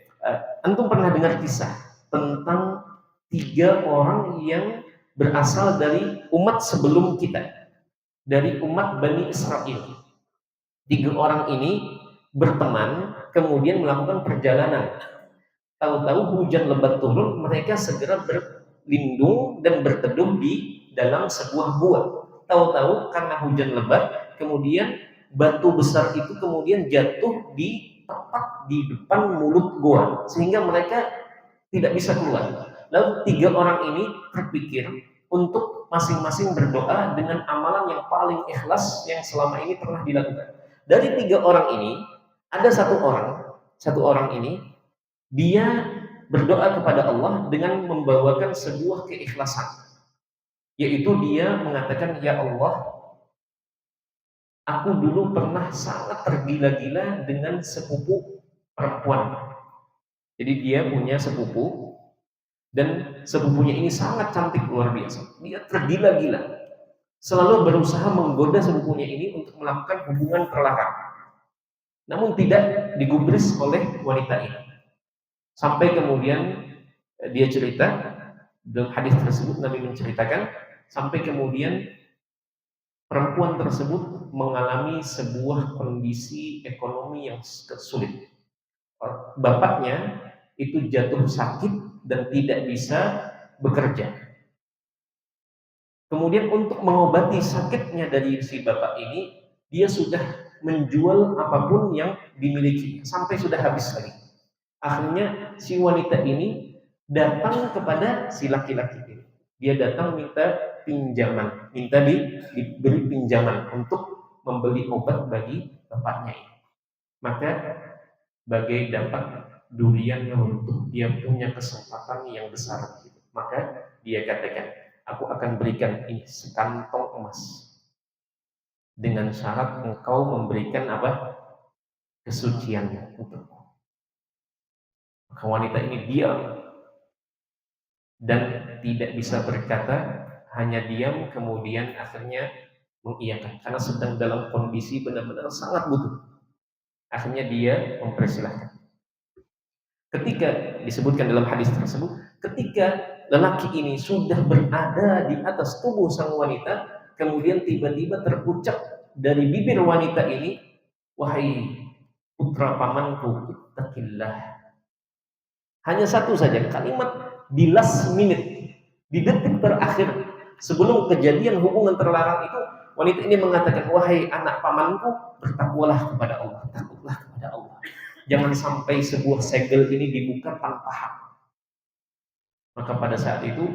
antum pernah dengar kisah tentang 3 orang yang berasal dari umat sebelum kita, dari umat Bani Israel. 3 orang ini berteman, kemudian melakukan perjalanan. Tahu-tahu hujan lebat turun, mereka segera berlindung dan berteduh di dalam sebuah gua. Tahu-tahu karena hujan lebat, kemudian batu besar itu kemudian jatuh di tepat di depan mulut gua, sehingga mereka tidak bisa keluar. Lalu 3 orang ini terpikir untuk masing-masing berdoa dengan amalan yang paling ikhlas yang selama ini pernah dilakukan. Dari 3 orang ini, ada satu orang ini, dia berdoa kepada Allah dengan membawakan sebuah keikhlasan, yaitu dia mengatakan, ya Allah, aku dulu pernah sangat tergila-gila dengan sepupu perempuan. Jadi dia punya sepupu, dan sepupunya ini sangat cantik luar biasa. Dia tergila-gila, selalu berusaha menggoda sepupunya ini untuk melakukan hubungan terlarang, namun tidak digubris oleh wanita ini. Sampai kemudian dia cerita, dalam hadis tersebut Nabi menceritakan, sampai kemudian perempuan tersebut mengalami sebuah kondisi ekonomi yang sulit. Bapaknya itu jatuh sakit dan tidak bisa bekerja. Kemudian untuk mengobati sakitnya dari si bapak ini, dia sudah menjual apapun yang dimiliki sampai sudah habis lagi. Akhirnya si wanita ini datang kepada si laki-laki ini. Dia datang minta pinjaman, minta diberi pinjaman untuk membeli obat bagi bapaknya ini. Maka bagai dapat durian yang runtuh, dia punya kesempatan yang besar. Maka dia katakan, aku akan berikan ini sekantong emas dengan syarat engkau memberikan apa? Kesuciannya untukku. Maka wanita ini diam dan tidak bisa berkata, hanya diam, kemudian akhirnya mengiyakan karena sedang dalam kondisi benar-benar sangat butuh. Akhirnya dia mempersilahkan. Ketika disebutkan dalam hadis tersebut, ketika lelaki ini sudah berada di atas tubuh sang wanita, kemudian tiba-tiba terucap dari bibir wanita ini, wahai putra pamanku, ittaqillah. Hanya satu saja kalimat di last minute, di detik terakhir sebelum kejadian hubungan terlarang itu, wanita ini mengatakan, wahai anak pamanku, bertakwalah kepada Allah, takutlah kepada Allah. Jangan sampai sebuah segel ini dibuka tanpa hak. Maka pada saat itu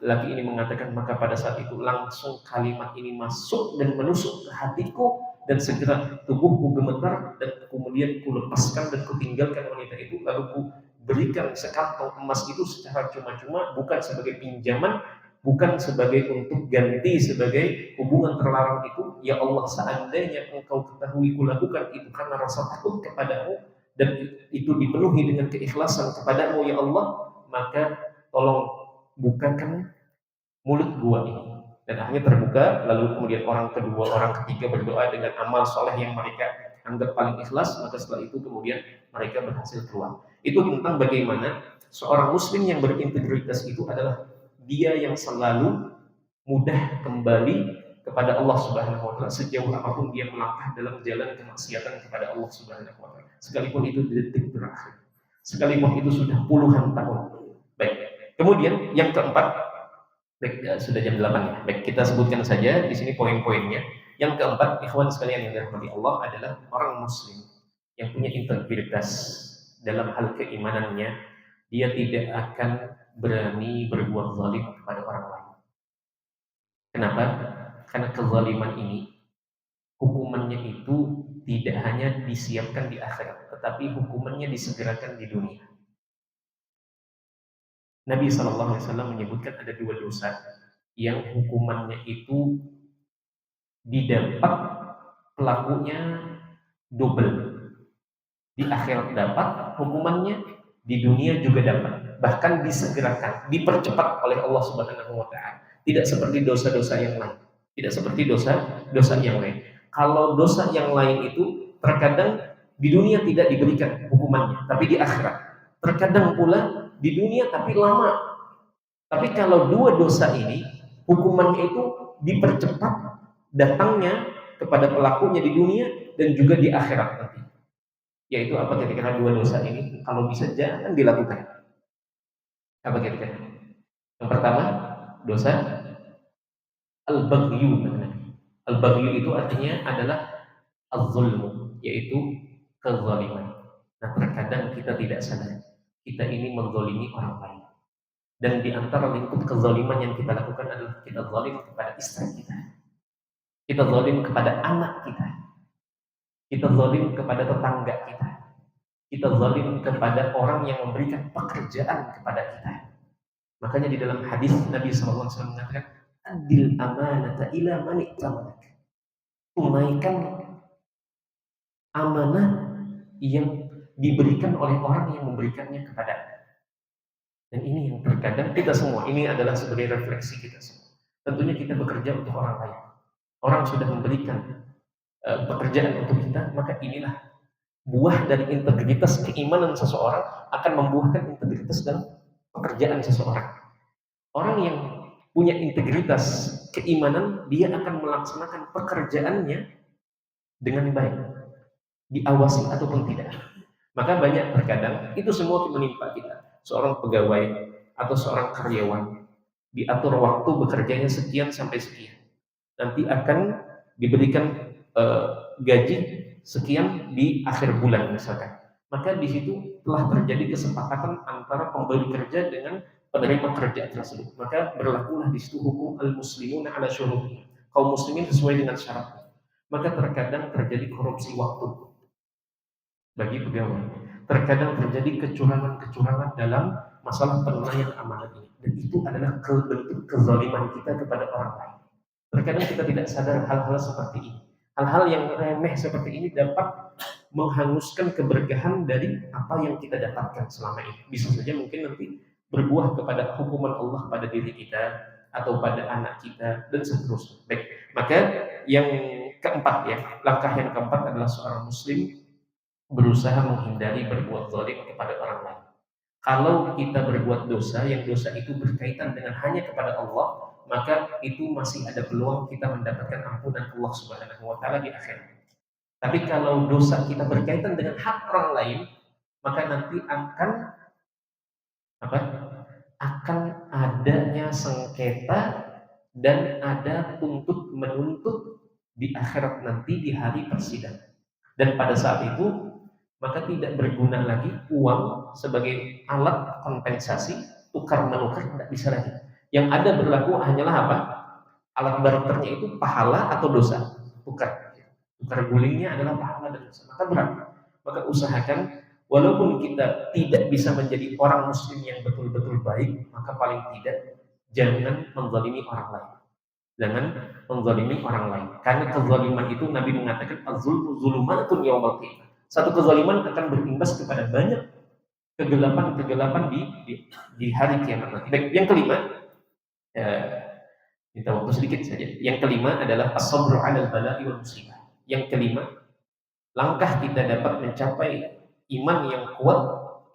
laki ini mengatakan, maka pada saat itu langsung kalimat ini masuk dan menusuk ke hatiku, dan segera tubuhku gemetar, dan kemudian ku lepaskan dan ku tinggalkan wanita itu, lalu ku berikan sekantong emas itu secara cuma-cuma, bukan sebagai pinjaman, bukan sebagai untuk ganti sebagai hubungan terlarang itu. Ya Allah, seandainya engkau ketahui ku lakukan itu karena rasa takut kepadamu, dan itu dipenuhi dengan keikhlasan kepadamu ya Allah, maka tolong bukakan mulut gua ini. Dan akhirnya terbuka. Lalu kemudian orang kedua, orang ketiga berdoa dengan amal soleh yang mereka anggap paling ikhlas. Maka setelah itu kemudian mereka berhasil keluar. Itu tentang bagaimana seorang muslim yang berintegritas itu adalah dia yang selalu mudah kembali kepada Allah Subhanahu wa taala sejauh apapun dia melangkah dalam jalan kemaksiatan kepada Allah Subhanahu wa taala. Sekalipun itu di detik terakhir. Sekalipun itu sudah puluhan tahun. Baik. Kemudian yang keempat, baik, sudah jam 8 ya. Baik, kita sebutkan saja di sini poin-poinnya. Yang keempat, ikhwan sekalian yang dirahmati Allah, adalah orang muslim yang punya integritas dalam hal keimanannya. Dia tidak akan berani berbuat zalim kepada orang lain. Kenapa? Karena kezaliman ini hukumannya itu tidak hanya disiapkan di akhirat, tetapi hukumannya disegerakan di dunia. Nabi SAW menyebutkan ada dua dosa yang hukumannya itu didapat pelakunya double. Di akhirat dapat hukumannya, di dunia juga dapat, bahkan disegerakan, dipercepat oleh Allah Subhanahu wa taala. Tidak seperti dosa-dosa yang lain. Tidak seperti dosa-dosa yang lain. Kalau dosa yang lain itu terkadang di dunia tidak diberikan hukumannya, tapi di akhirat. Terkadang pula di dunia tapi lama. Tapi kalau dua dosa ini hukumannya itu dipercepat datangnya kepada pelakunya di dunia dan juga di akhirat nanti. Yaitu apa kira-kira dua dosa ini? Kalau bisa jangan dilakukan. Apa kira-kira? Yang pertama, dosa al-baghyu. Al-baghyu itu artinya adalah az-zulmu, yaitu kezaliman. Nah, terkadang kita tidak sadar kita ini menzalimi orang lain. Dan di antara lingkup kezaliman yang kita lakukan adalah kita zalim kepada istri kita. Kita zalim kepada anak kita. Kita zalim kepada tetangga kita. Kita zalim kepada orang yang memberikan pekerjaan kepada kita. Makanya di dalam hadis Nabi SAW mengatakan, adil amanata ila man i'tamanak. Tunaikan amanah yang diberikan oleh orang yang memberikannya kepada. Dan ini yang terkadang kita semua, ini adalah sebagai refleksi kita semua. Tentunya kita bekerja untuk orang lain. Orang sudah memberikan pekerjaan untuk kita, maka inilah buah dari integritas keimanan seseorang akan membuahkan integritas dalam pekerjaan seseorang. Orang yang punya integritas keimanan, dia akan melaksanakan pekerjaannya dengan baik, diawasi ataupun tidak. Maka banyak terkadang itu semua menimpa kita. Seorang pegawai atau seorang karyawan diatur waktu bekerjanya sekian sampai sekian. Nanti akan diberikan gaji sekian di akhir bulan misalkan. Maka di situ telah terjadi kesepakatan antara pemberi kerja dengan penerima kerja tersebut. Maka berlakulah di situ hukum al-muslimuna ala syurutihim. Kaum muslimin sesuai dengan syaratnya. Maka terkadang terjadi korupsi waktu bagi pegawai. Terkadang terjadi kecurangan-kecurangan dalam masalah penunaian amanat ini. Dan itu adalah bentuk kezaliman kita kepada orang lain. Terkadang kita tidak sadar hal-hal seperti ini. Hal-hal yang remeh seperti ini dapat menghanguskan keberkahan dari apa yang kita dapatkan selama ini. Bisa saja mungkin nanti berbuah kepada hukuman Allah pada diri kita atau pada anak kita dan seterusnya. Baik, maka yang keempat ya, langkah yang keempat adalah seorang muslim berusaha menghindari berbuat zalim kepada orang lain. Kalau kita berbuat dosa, yang dosa itu berkaitan dengan hanya kepada Allah, maka itu masih ada peluang kita mendapatkan ampunan Allah Subhanahu wa taala di akhirat. Tapi kalau dosa kita berkaitan dengan hak orang lain, maka nanti akan adanya sengketa dan ada tuntut menuntut di akhirat nanti di hari persidangan. Dan pada saat itu maka tidak berguna lagi uang sebagai alat kompensasi, tukar menukar, tidak bisa lagi. Yang ada berlaku hanyalah apa? Alat barternya itu pahala atau dosa. Tukar gulingnya adalah pahala dan dosa. Maka berat. Maka usahakan, walaupun kita tidak bisa menjadi orang muslim yang betul-betul baik, maka paling tidak jangan menzalimi orang lain. Jangan menzalimi orang lain. Karena kezaliman itu Nabi mengatakan az-zulmu zulumatun yaumal qiyamah. Satu kezaliman akan berimbas kepada banyak kegelapan di hari kiamat nanti. Baik, yang kelima, kita waktu sedikit saja. Yang kelima adalah as-sabru 'alal bala'i wal musibah. Yang kelima, langkah kita dapat mencapai iman yang kuat,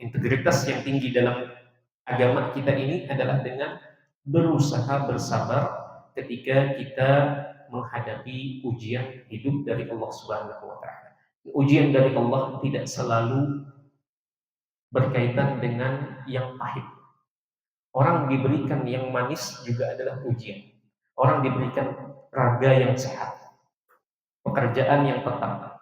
integritas yang tinggi dalam agama kita ini adalah dengan berusaha bersabar ketika kita menghadapi ujian hidup dari Allah Subhanahu wa taala. Ujian dari Allah tidak selalu berkaitan dengan yang pahit. Orang diberikan yang manis juga adalah ujian. Orang diberikan raga yang sehat, pekerjaan yang tetap,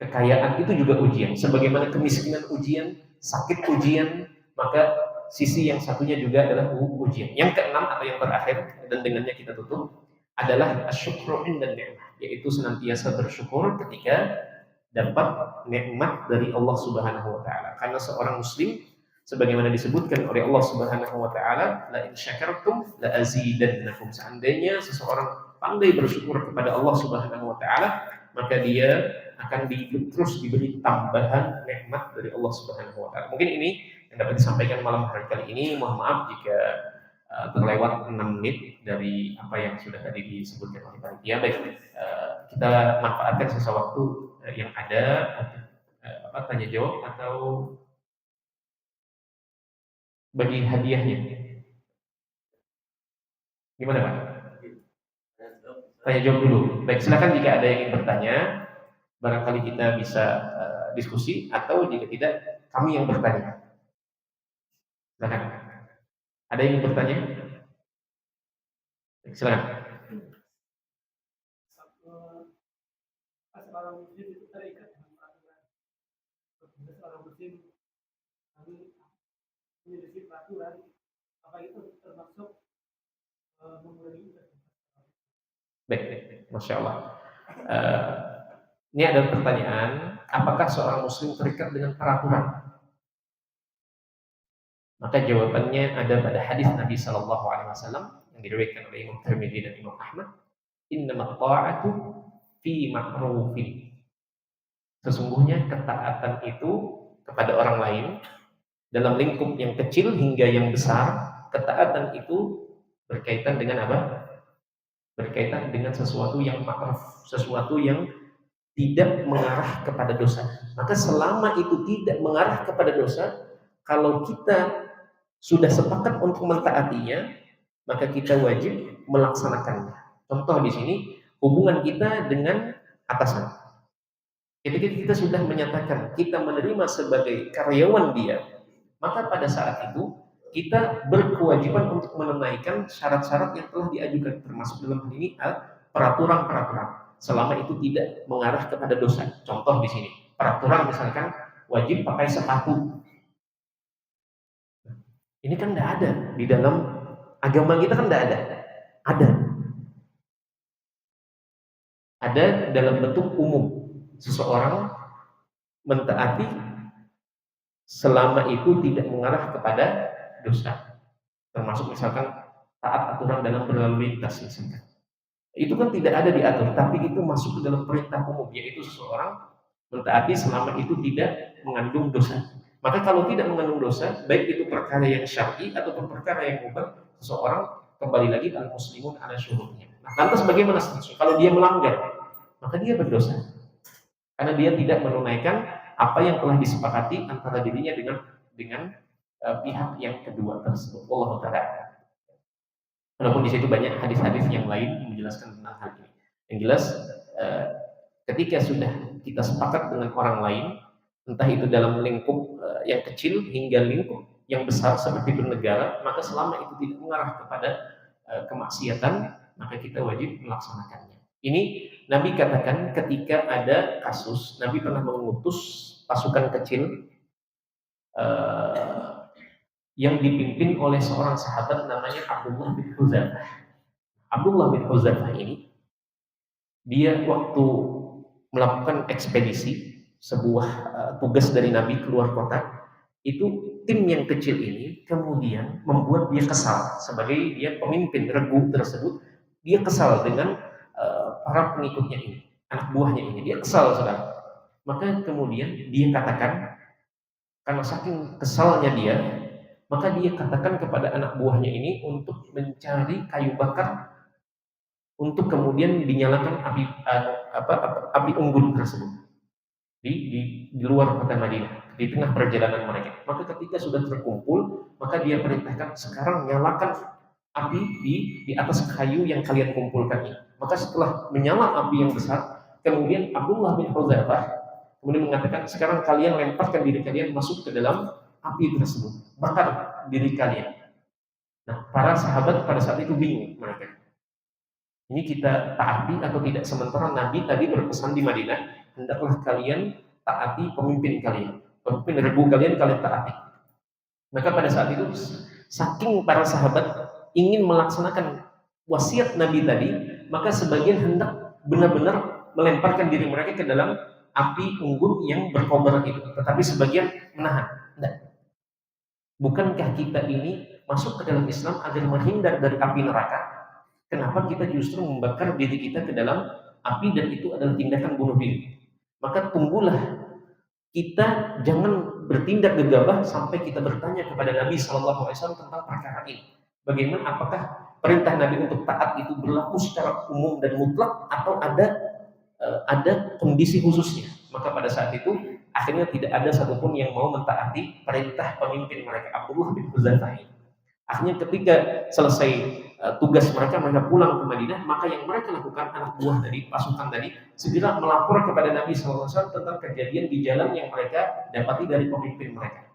kekayaan itu juga ujian. Sebagaimana kemiskinan ujian, sakit ujian, maka sisi yang satunya juga adalah ujian. Yang keenam atau yang terakhir, dan dengannya kita tutup, adalah asyukru indan ni'mah, yaitu senantiasa bersyukur ketika dapat nikmat dari Allah Subhanahu wa taala. Karena seorang muslim sebagaimana disebutkan oleh Allah Subhanahu wa taala, la in syakartum la azidannakum. Seandainya seseorang pandai bersyukur kepada Allah Subhanahu wa taala, maka dia akan terus diberi tambahan nikmat dari Allah Subhanahu wa taala. Mungkin ini yang dapat disampaikan malam hari kali ini. Mohon maaf jika terlewat 6 menit dari apa yang sudah tadi disebutkan oleh panitia. Baik, kita manfaatkan sisa waktu yang ada untuk tanya jawab atau bagi hadiahnya. Gimana Pak? Tanya jawab dulu. Baik, silakan jika ada yang ingin bertanya, barangkali kita bisa diskusi, atau jika tidak, kami yang bertanya. Silakan. Ada yang ingin bertanya? Silakan. Seorang muslim itu terikat dengan peraturan. Seorang muslim memiliki peraturan, apa itu termasuk mengurangi? Baik, Masya Allah. Ini ada pertanyaan, apakah seorang muslim terikat dengan peraturan? Maka jawabannya ada pada hadis Nabi Shallallahu Alaihi Wasallam yang diriwayatkan oleh Imam Tirmidzi dan Imam Ahmad. Innamat ta'atu fi ma'rufin. Sesungguhnya ketaatan itu kepada orang lain dalam lingkup yang kecil hingga yang besar, ketaatan itu berkaitan dengan apa? Berkaitan dengan sesuatu yang ma'ruf, sesuatu yang tidak mengarah kepada dosa. Maka selama itu tidak mengarah kepada dosa, kalau kita sudah sepakat untuk mentaatinya, maka kita wajib melaksanakannya. Contoh di sini, hubungan kita dengan atasan. Ketika kita sudah menyatakan kita menerima sebagai karyawan dia, maka pada saat itu kita berkewajiban untuk menunaikan syarat-syarat yang telah diajukan, termasuk dalam hal ini peraturan-peraturan, selama itu tidak mengarah kepada dosa. Contoh di sini, peraturan misalkan wajib pakai sepatu. Ini kan tidak ada di dalam agama kita, kan tidak ada. Ada dalam bentuk umum. Seseorang mentaati selama itu tidak mengarah kepada dosa. Termasuk misalkan taat aturan dalam berlalu lintas misalkan. Itu kan tidak ada diatur, tapi itu masuk ke dalam perintah umum, yaitu seseorang mentaati selama itu tidak mengandung dosa. Maka kalau tidak mengandung dosa, baik itu perkara yang syar'i ataupun perkara yang mubah, seseorang kembali lagi al-muslimun ala syurutnya. Nah, lantas bagaimana seterusnya? Kalau dia melanggar, maka dia berdosa. Karena dia tidak menunaikan apa yang telah disepakati antara dirinya dengan pihak yang kedua tersebut. Allah Ta'ala. Walaupun di situ banyak hadis-hadis yang lain yang menjelaskan tentang hal ini. Yang jelas, ketika sudah kita sepakat dengan orang lain, entah itu dalam lingkup yang kecil hingga lingkup yang besar seperti bernegara, maka selama itu tidak mengarah kepada kemaksiatan, maka kita wajib melaksanakannya. Ini Nabi katakan ketika ada kasus, Nabi pernah mengutus pasukan kecil yang dipimpin oleh seorang sahabat namanya Abdullah bin Huzaifah. Abdullah bin Huzaifah ini, dia waktu melakukan ekspedisi, sebuah tugas dari Nabi keluar kota, itu tim yang kecil ini kemudian membuat dia kesal. Sebagai dia pemimpin regu tersebut, dia kesal dengan para pengikutnya ini, anak buahnya ini. Dia kesal, saudara. Maka kemudian dia katakan, karena saking kesalnya dia, maka dia katakan kepada anak buahnya ini untuk mencari kayu bakar untuk kemudian dinyalakan api unggun tersebut di luar kota Madinah, di tengah perjalanan mereka. Maka ketika sudah terkumpul, maka dia perintahkan, sekarang nyalakan api di atas kayu yang kalian kumpulkan ini. Maka setelah menyala api yang besar, kemudian Abdullah bin Huzaifah kemudian mengatakan, sekarang kalian lemparkan diri kalian masuk ke dalam api tersebut, bakar diri kalian. Nah, para sahabat pada saat itu bingung mereka. Ini kita taati atau tidak? Sementara Nabi tadi berpesan di Madinah, hendaklah kalian taati pemimpin kalian. Pemimpin regu kalian taati. Maka pada saat itu, saking para sahabat ingin melaksanakan wasiat Nabi tadi, maka sebagian hendak benar-benar melemparkan diri mereka ke dalam api unggun yang berkobar itu. Tetapi sebagian menahan. Tidak. Bukankah kita ini masuk ke dalam Islam agar menghindar dari api neraka? Kenapa kita justru membakar diri kita ke dalam api, dan itu adalah tindakan bunuh diri? Maka tunggulah, kita jangan bertindak gegabah sampai kita bertanya kepada Nabi SAW tentang perkara ini. Bagaimana, apakah perintah Nabi untuk taat itu berlaku secara umum dan mutlak, atau ada kondisi khususnya? Maka pada saat itu akhirnya tidak ada satupun yang mau mentaati perintah pemimpin mereka, Abdullah bin Huzaifah ini. Akhirnya ketika selesai tugas mereka pulang ke Madinah, maka yang mereka lakukan, anak buah dari pasukan tadi segera melapor kepada Nabi SAW tentang kejadian di jalan yang mereka dapati dari pemimpin mereka.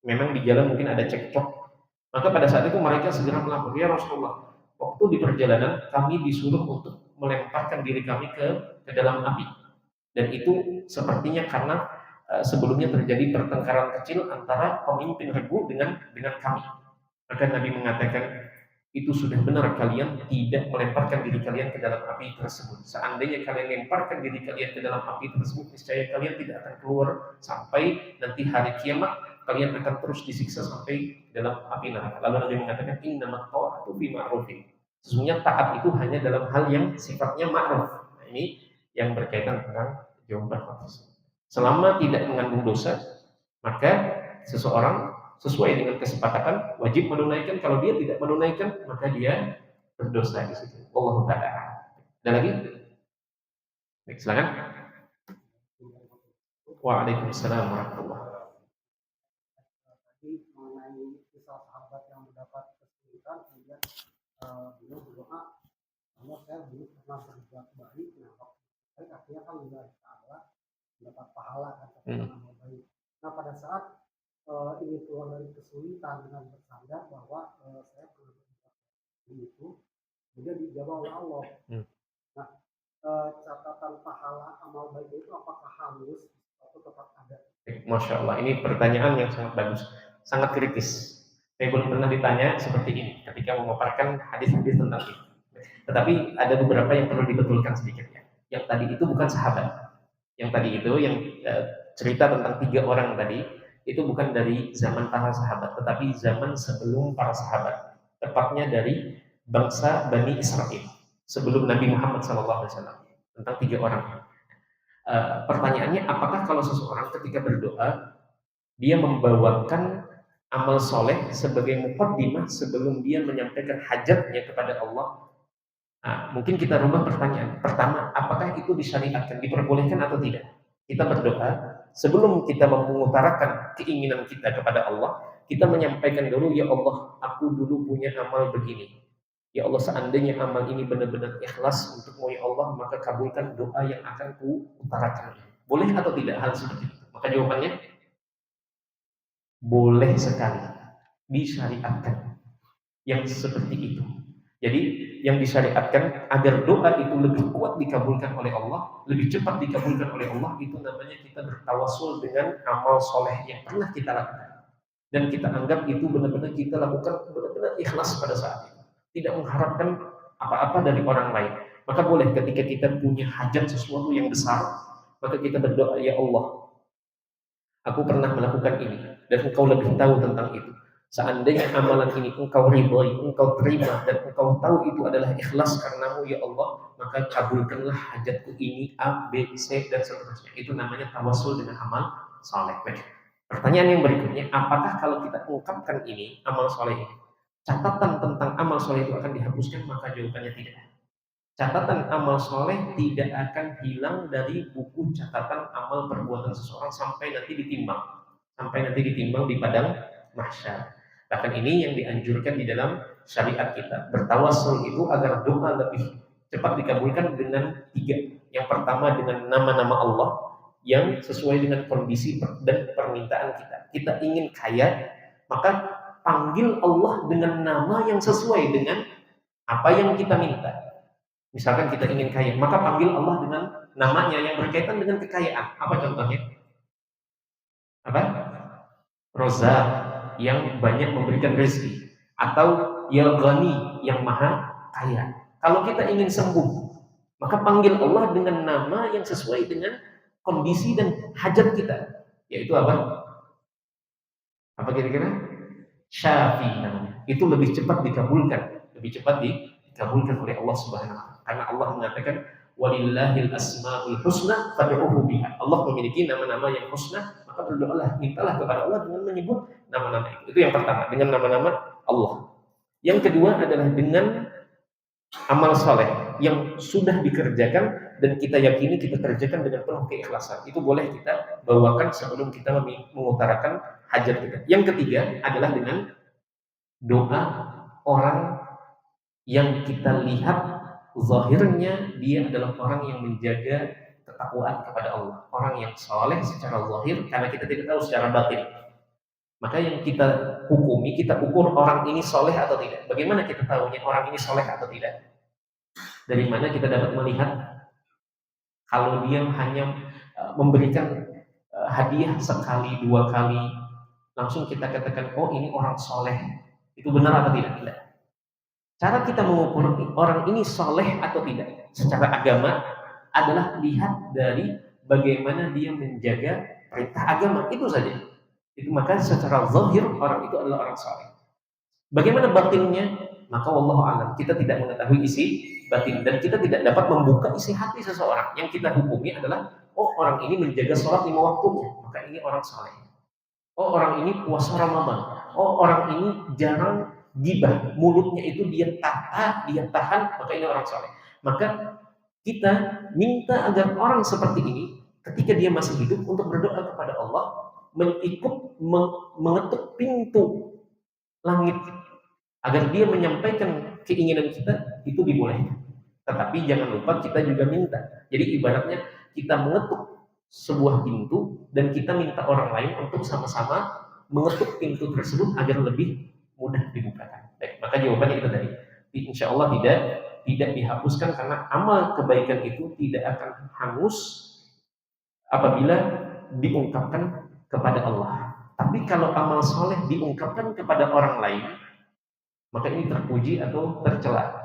Memang di jalan mungkin ada cekcok, maka pada saat itu mereka segera melapor, ya Rasulullah, waktu di perjalanan kami disuruh untuk melemparkan diri kami ke dalam api, dan itu sepertinya karena sebelumnya terjadi pertengkaran kecil antara pemimpin regu dengan kami. Maka Nabi mengatakan, itu sudah benar kalian tidak melemparkan diri kalian ke dalam api tersebut. Seandainya kalian lemparkan diri kalian ke dalam api tersebut, niscaya kalian tidak akan keluar sampai nanti hari kiamat. Kalian akan terus disiksa sampai dalam api neraka. Lalu Nabi mengatakan, innamat ta'atu fi ma'rufin. Sesungguhnya taat itu hanya dalam hal yang sifatnya ma'ruf. Nah, ini yang berkaitan dengan jawaban tersebut. Selama tidak mengandung dosa, maka seseorang sesuai dengan kesepakatan wajib menunaikan. Kalau dia tidak menunaikan, maka dia berdosa di situ. Wallahu ta'ala. Ada lagi? Baik, silakan. Waalaikumsalam warahmatullahi wabarakatuh. Tadi mengenai kisah sahabat yang mendapat kesulitan, kemudian beliau berdoa, Allah, saya dulu pernah berbuat baik, nah baik akhirnya kan Allah Ta'ala mendapat pahala kan, amal baik. Nah pada saat ingin keluar dari kesulitan dengan bersandar bahwa saya pernah berbuat itu, kemudian dijawab oleh Allah. Nah, catatan pahala amal baik itu apakah halus atau tetap ada? Masya Allah, ini pertanyaan yang sangat bagus, sangat kritis. Saya belum pernah ditanya seperti ini ketika memaparkan hadis-hadis tentang ini. Tetapi ada beberapa yang perlu dibetulkan sedikit ya. Yang tadi itu bukan sahabat. Yang tadi itu yang cerita tentang 3 orang tadi, itu bukan dari zaman para sahabat, tetapi zaman sebelum para sahabat, tepatnya dari bangsa Bani Israel sebelum Nabi Muhammad SAW, tentang 3 orang. Pertanyaannya, apakah kalau seseorang ketika berdoa dia membawakan amal soleh sebagai muqaddimah sebelum dia menyampaikan hajatnya kepada Allah? Nah, mungkin kita rubah pertanyaan. Pertama, apakah itu disyariatkan, diperbolehkan atau tidak? Kita berdoa, sebelum kita mengutarakan keinginan kita kepada Allah, kita menyampaikan dulu, ya Allah, aku dulu punya amal begini. Ya Allah, seandainya amal ini benar-benar ikhlas untukmu ya Allah, maka kabulkan doa yang akan kuutarakan. Boleh atau tidak hal seperti itu? Maka jawabannya, boleh sekali, disyariatkan yang seperti itu. Jadi yang disyariatkan agar doa itu lebih kuat dikabulkan oleh Allah, lebih cepat dikabulkan oleh Allah, itu namanya kita bertawassul dengan amal soleh yang pernah kita lakukan, dan kita anggap itu benar-benar kita lakukan benar-benar ikhlas pada saat itu, tidak mengharapkan apa-apa dari orang lain. Maka boleh ketika kita punya hajat sesuatu yang besar, maka kita berdoa, ya Allah, aku pernah melakukan ini dan Engkau lebih tahu tentang itu. Seandainya amalan ini Engkau ridhoi, Engkau terima, dan Engkau tahu itu adalah ikhlas karenamu ya Allah, maka kabulkanlah hajatku ini A, B, C, dan seterusnya. Itu namanya tawassul dengan amal saleh. Pertanyaan yang berikutnya, apakah kalau kita ungkapkan ini, amal saleh ini, catatan tentang amal saleh itu akan dihapuskan? Maka jawabannya tidak. Catatan amal soleh tidak akan hilang dari buku catatan amal perbuatan seseorang sampai nanti ditimbang di padang mahsyar. Bahkan ini yang dianjurkan di dalam syariat kita. Bertawassul itu agar doa lebih cepat dikabulkan dengan 3. Yang pertama dengan nama-nama Allah yang sesuai dengan kondisi dan permintaan kita. Kita ingin kaya, maka panggil Allah dengan nama yang sesuai dengan apa yang kita minta. Misalkan kita ingin kaya, maka panggil Allah dengan namanya yang berkaitan dengan kekayaan. Apa contohnya? Apa? Rozak, yang banyak memberikan rezeki, atau Ya Ghani, yang maha kaya. Kalau kita ingin sembuh, maka panggil Allah dengan nama yang sesuai dengan kondisi dan hajat kita. Yaitu apa? Apa kira-kira? Syafi namanya. Itu lebih cepat dikabulkan, lebih cepat dikabulkan oleh Allah Subhanahu wa taala. Karena Allah mengatakan walillahil asmaul husna fad'uhu biha. Allah memiliki nama-nama yang husna, maka berdoalah, mintalah kepada Allah dengan menyebut nama-nama itu. Itu yang pertama, dengan nama-nama Allah. Yang kedua adalah dengan amal soleh yang sudah dikerjakan dan kita yakini kita kerjakan dengan penuh keikhlasan. Itu boleh kita bawakan sebelum kita mengutarakan hajat kita. Yang ketiga adalah dengan doa orang yang kita lihat zahirnya dia adalah orang yang menjaga ketakwaan kepada Allah, orang yang soleh secara zahir, karena kita tidak tahu secara batin. Maka yang kita hukumi, kita ukur orang ini soleh atau tidak. Bagaimana kita tahunya orang ini soleh atau tidak? Dari mana kita dapat melihat kalau dia hanya memberikan hadiah sekali, 2 kali, langsung kita katakan, oh ini orang soleh. Itu benar atau tidak? Tidak. Cara kita mengukur orang ini soleh atau tidak secara agama adalah lihat dari bagaimana dia menjaga perintah agama. Itu saja. Itu maka secara zahir orang itu adalah orang soleh. Bagaimana batinnya? Maka wallahu a'lam, kita tidak mengetahui isi batin dan kita tidak dapat membuka isi hati seseorang. Yang kita hukumi adalah, oh orang ini menjaga sholat 5 waktunya, maka ini orang soleh. Oh orang ini puasa Ramadan. Oh orang ini jarang gibah, mulutnya itu dia tata, dia tahan, maka ini orang soleh. Maka kita minta agar orang seperti ini ketika dia masih hidup untuk berdoa kepada Allah, mengetuk pintu langit agar dia menyampaikan keinginan kita, itu dibolehkan. Tetapi jangan lupa kita juga minta. Jadi ibaratnya kita mengetuk sebuah pintu dan kita minta orang lain untuk sama-sama mengetuk pintu tersebut agar lebih mudah dibukakan. Baik, maka jawabannya itu tadi. Insya Allah tidak dihapuskan karena amal kebaikan itu tidak akan hangus apabila diungkapkan kepada Allah. Tapi kalau amal soleh diungkapkan kepada orang lain, maka ini terpuji atau tercela?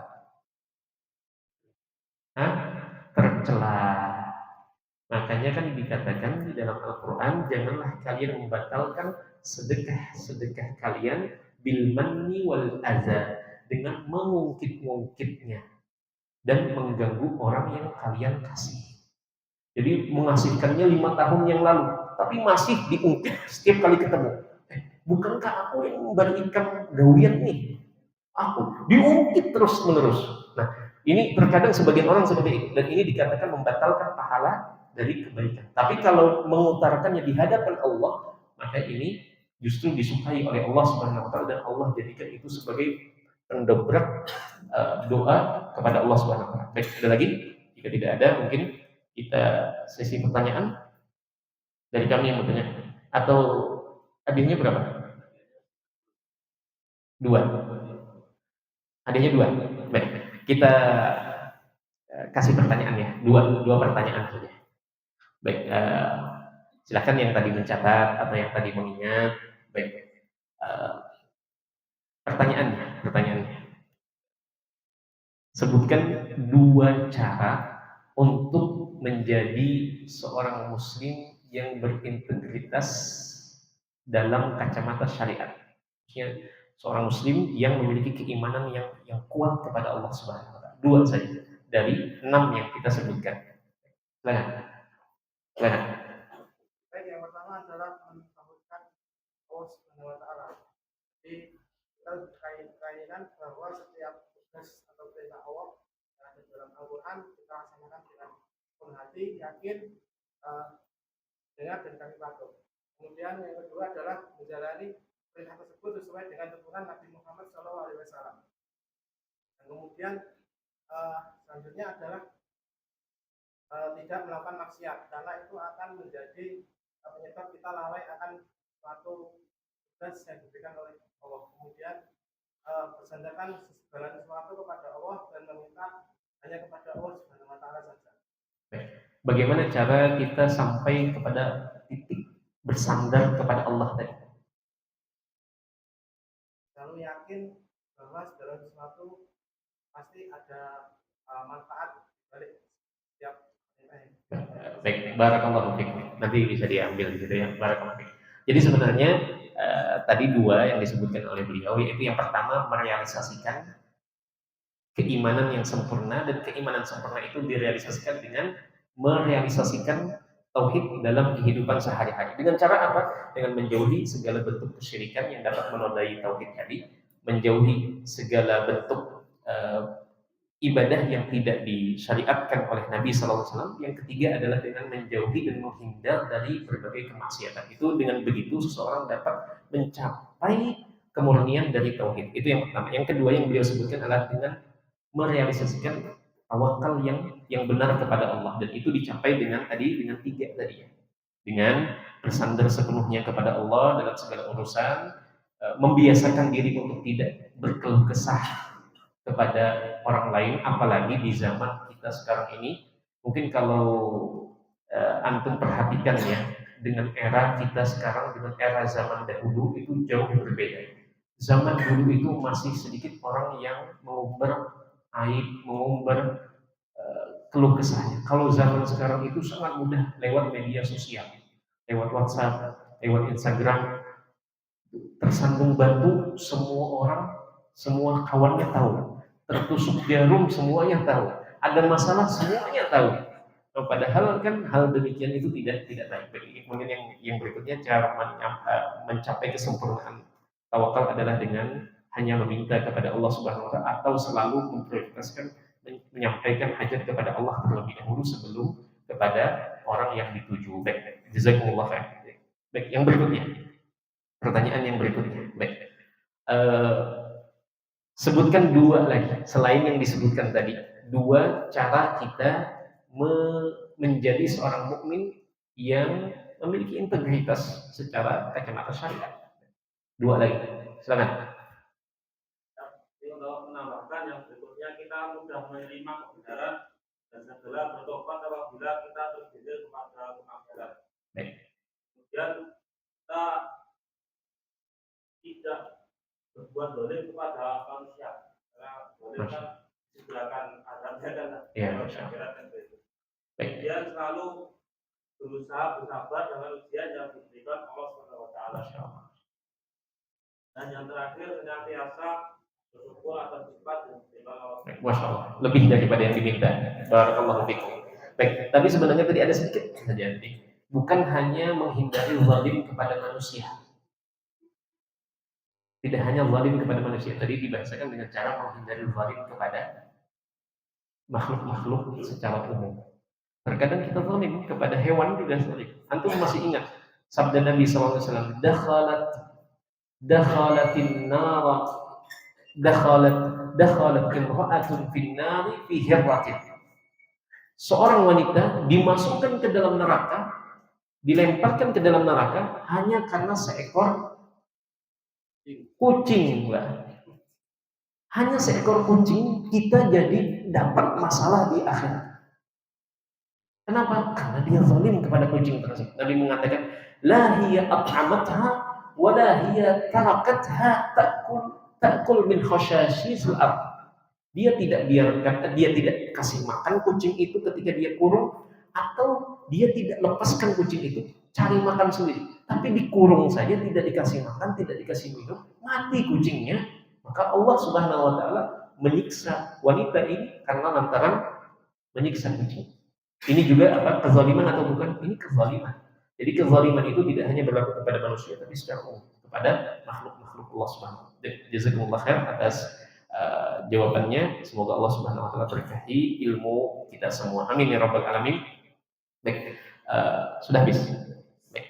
Tercela. Makanya kan dikatakan di dalam Al-Quran, janganlah kalian membatalkan sedekah-sedekah kalian bil manni wal adza, dengan mengungkit-ungkitnya dan mengganggu orang yang kalian kasih. Jadi mengasihkannya 5 tahun yang lalu, tapi masih diungkit setiap kali ketemu. Bukankah aku yang memberikan gawian nih? Aku diungkit terus menerus. Nah, ini terkadang sebagian orang seperti itu, dan ini dikatakan membatalkan pahala dari kebaikan. Tapi kalau mengutarakannya di hadapan Allah, maka ini justru disukai oleh Allah Subhanahu wa taala dan Allah jadikan itu sebagai pendobrak doa kepada Allah Subhanahu wa taala. Baik, ada lagi? Jika tidak ada, mungkin kita sesi pertanyaan dari kami yang bertanya. Atau hadiahnya berapa? 2. Hadiahnya 2. Baik, kita kasih pertanyaan ya. Dua pertanyaan saja. Baik, silakan yang tadi mencatat atau yang tadi mengingat. Baik, pertanyaannya. Sebutkan 2 cara untuk menjadi seorang muslim yang berintegritas dalam kacamata syariat. Seorang muslim yang memiliki keimanan yang kuat kepada Allah Subhanahu wa taala. 2 saja dari 6 yang kita sebutkan. Silakan. Baik, yang pertama adalah mensahutkan Allah Subhanahu wa taala. Jadi kita berkeyakinan bahwa setiap tugas atau perintah Allah yang ada dalam Al-Quran kita laksanakan dengan penuh hati, yakin, dengar dan kami patuh. Kemudian yang kedua adalah menjalani perintah tersebut sesuai dengan tuntunan Nabi Muhammad SAW. Dan kemudian selanjutnya adalah tidak melakukan maksiat, karena itu akan menjadi penyebab kita lalai akan suatu tugas yang diberikan oleh Allah. Kemudian bersandarkan segala sesuatu kepada Allah dan meminta hanya kepada Allah Subhanahu wa taala saja. Bagaimana cara kita sampai kepada titik bersandar kepada Allah tadi? Selalu yakin bahwa segala sesuatu pasti ada manfaat balik setiap Baik, barakallahu fiik. Nanti bisa diambil gitu ya, barakallahu fiik. Jadi sebenarnya tadi dua yang disebutkan oleh beliau, yaitu yang pertama merealisasikan keimanan yang sempurna, dan keimanan sempurna itu direalisasikan dengan merealisasikan tauhid dalam kehidupan sehari-hari. Dengan cara apa? Dengan menjauhi segala bentuk kesyirikan yang dapat menodai tauhid tadi, menjauhi segala bentuk ibadah yang tidak disyariatkan oleh Nabi SAW. Yang ketiga adalah dengan menjauhi dan menghindar dari berbagai kemaksiatan. Itu dengan begitu seseorang dapat mencapai kemurnian dari tauhid. Itu yang pertama. Yang kedua yang beliau sebutkan adalah dengan merealisasikan tawakal yang benar kepada Allah, dan itu dicapai dengan tiga tadi ya, dengan bersandar sepenuhnya kepada Allah dalam segala urusan, membiasakan diri untuk tidak berkeluh kesah kepada orang lain, apalagi di zaman kita sekarang ini. Mungkin kalau antum perhatikan ya, dengan era kita sekarang dengan era zaman dahulu itu jauh berbeda. Zaman dulu itu masih sedikit orang yang mengumbar aib, mengumbar keluh kesahnya. Kalau zaman sekarang itu sangat mudah lewat media sosial, lewat WhatsApp, lewat Instagram, tersandung batu semua orang, semua kawannya tahu, tertusuk jarum semuanya tahu, ada masalah semuanya tahu. Nah, padahal kan hal demikian itu tidak baik. Kemudian yang berikutnya cara mencapai kesempurnaan tawakal adalah dengan hanya meminta kepada Allah Subhanahu wa taala, atau selalu memprioritaskan menyampaikan hajat kepada Allah terlebih dahulu sebelum kepada orang yang dituju. Baik, jazakumullah khair. Baik, yang berikutnya. Pertanyaan yang berikutnya. Baik. Sebutkan dua lagi selain yang disebutkan tadi. Dua cara kita menjadi seorang mukmin yang memiliki integritas secara kacamata syariat. Dua lagi. Silakan. Untuk menambahkan yang berikutnya, kita mudah menerima kebenaran dan segera bertobat apabila kita terjatuh kepada kemaksiatan. Kemudian kita tidak berbuat dolim kepada manusia, karena dolim kan disediakan azabnya kan. Kemudian selalu berusaha bersabar dengan ujian yang diberikan Allah Subhanahu wa taala. Dan yang terakhir, senantiasa bersyukur atas sifat yang diberikan Allah. Masya Allah, lebih daripada yang diminta. Barakallahu fikum. Baik, tapi sebenarnya tadi ada sedikit saja. Bukan hanya menghindari zalim kepada manusia. Tidak hanya zalim kepada manusia. Tadi dibahasakan dengan cara menghindari zalim kepada makhluk-makhluk secara umum. Terkadang kita zalim kepada hewan juga zalim. Antum masih ingat sabda Nabi SAW, dakhalatin nar, dakhalat imra'atun fin nari fi hirratin. Seorang wanita dimasukkan ke dalam neraka, dilemparkan ke dalam neraka hanya karena seekor kucing, Mbak. Hanya seekor kucing kita jadi dapat masalah di akhirat. Kenapa? Karena dia zalim kepada kucing tersebut. Nabi mengatakan, la hiya at'amatha wa la hiya tarakatha ta'kul min khashashishil ardh. Dia tidak biarkan, dia tidak kasih makan kucing itu ketika dia kurung, atau dia tidak lepaskan kucing itu cari makan sendiri, tapi dikurung saja, tidak dikasih makan, tidak dikasih minum, mati kucingnya. Maka Allah Subhanahu wa taala menyiksa wanita ini karena lantaran menyiksa kucing. Ini juga apa? Kezaliman atau bukan? Ini kezaliman. Jadi kezaliman itu tidak hanya berlaku kepada manusia, tapi secara umum kepada makhluk-makhluk Allah Subhanahu wa taala. Jazakumullah khair atas jawabannya. Semoga Allah Subhanahu wa taala berkahi ilmu kita semua. Amin ya rabbal alamin. Baik, sudah habis. Baik.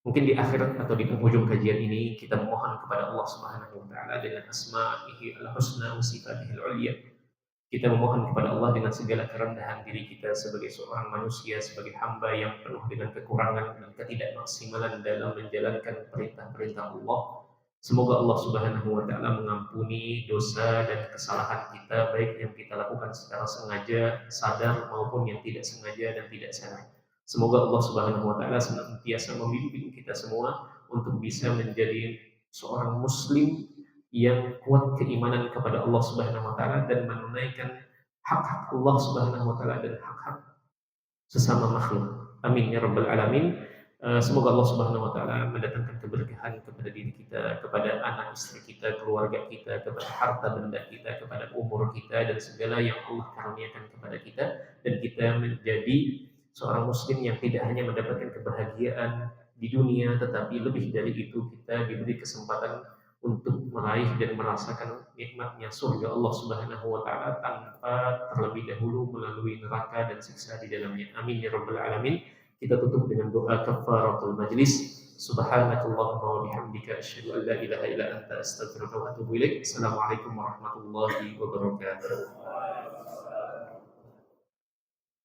Mungkin Mungkin di akhir atau di penghujung kajian ini kita memohon kepada Allah Subhanahu wa taala dengan asma'ihi al-husna wa sifatihi al-ulya. Kita memohon kepada Allah dengan segala kerendahan diri kita sebagai seorang manusia, sebagai hamba yang penuh dengan kekurangan dan ketidakmaksimalan dalam menjalankan perintah-perintah Allah. Semoga Allah Subhanahu wa taala mengampuni dosa dan kesalahan kita, baik yang kita lakukan secara sengaja, sadar maupun yang tidak sengaja dan tidak sadar. Semoga Allah Subhanahu wa taala senantiasa membimbing kita semua untuk bisa menjadi seorang muslim yang kuat keimanan kepada Allah Subhanahu wa taala dan menunaikan hak-hak Allah Subhanahu wa taala dan hak-hak sesama makhluk. Amin ya rabbal alamin. Semoga Allah Subhanahu wa taala mendatangkan keberkahan kepada diri kita, kepada anak istri kita, keluarga kita, kepada harta benda kita, kepada umur kita dan segala yang Allah karuniakan kepada kita, dan kita menjadi seorang muslim yang tidak hanya mendapatkan kebahagiaan di dunia, tetapi lebih dari itu kita diberi kesempatan untuk meraih dan merasakan nikmatnya surga Allah Subhanahu wa taala tanpa terlebih dahulu melalui neraka dan siksa di dalamnya. Amin ya rabbal alamin. Kita tutup dengan doa kafaratul majlis. Subhanakallahumma wa bihamdika asyhadu an la ilaha illa anta astaghfiruka wa atubu ilaik. Assalamualaikum warahmatullahi wabarakatuh.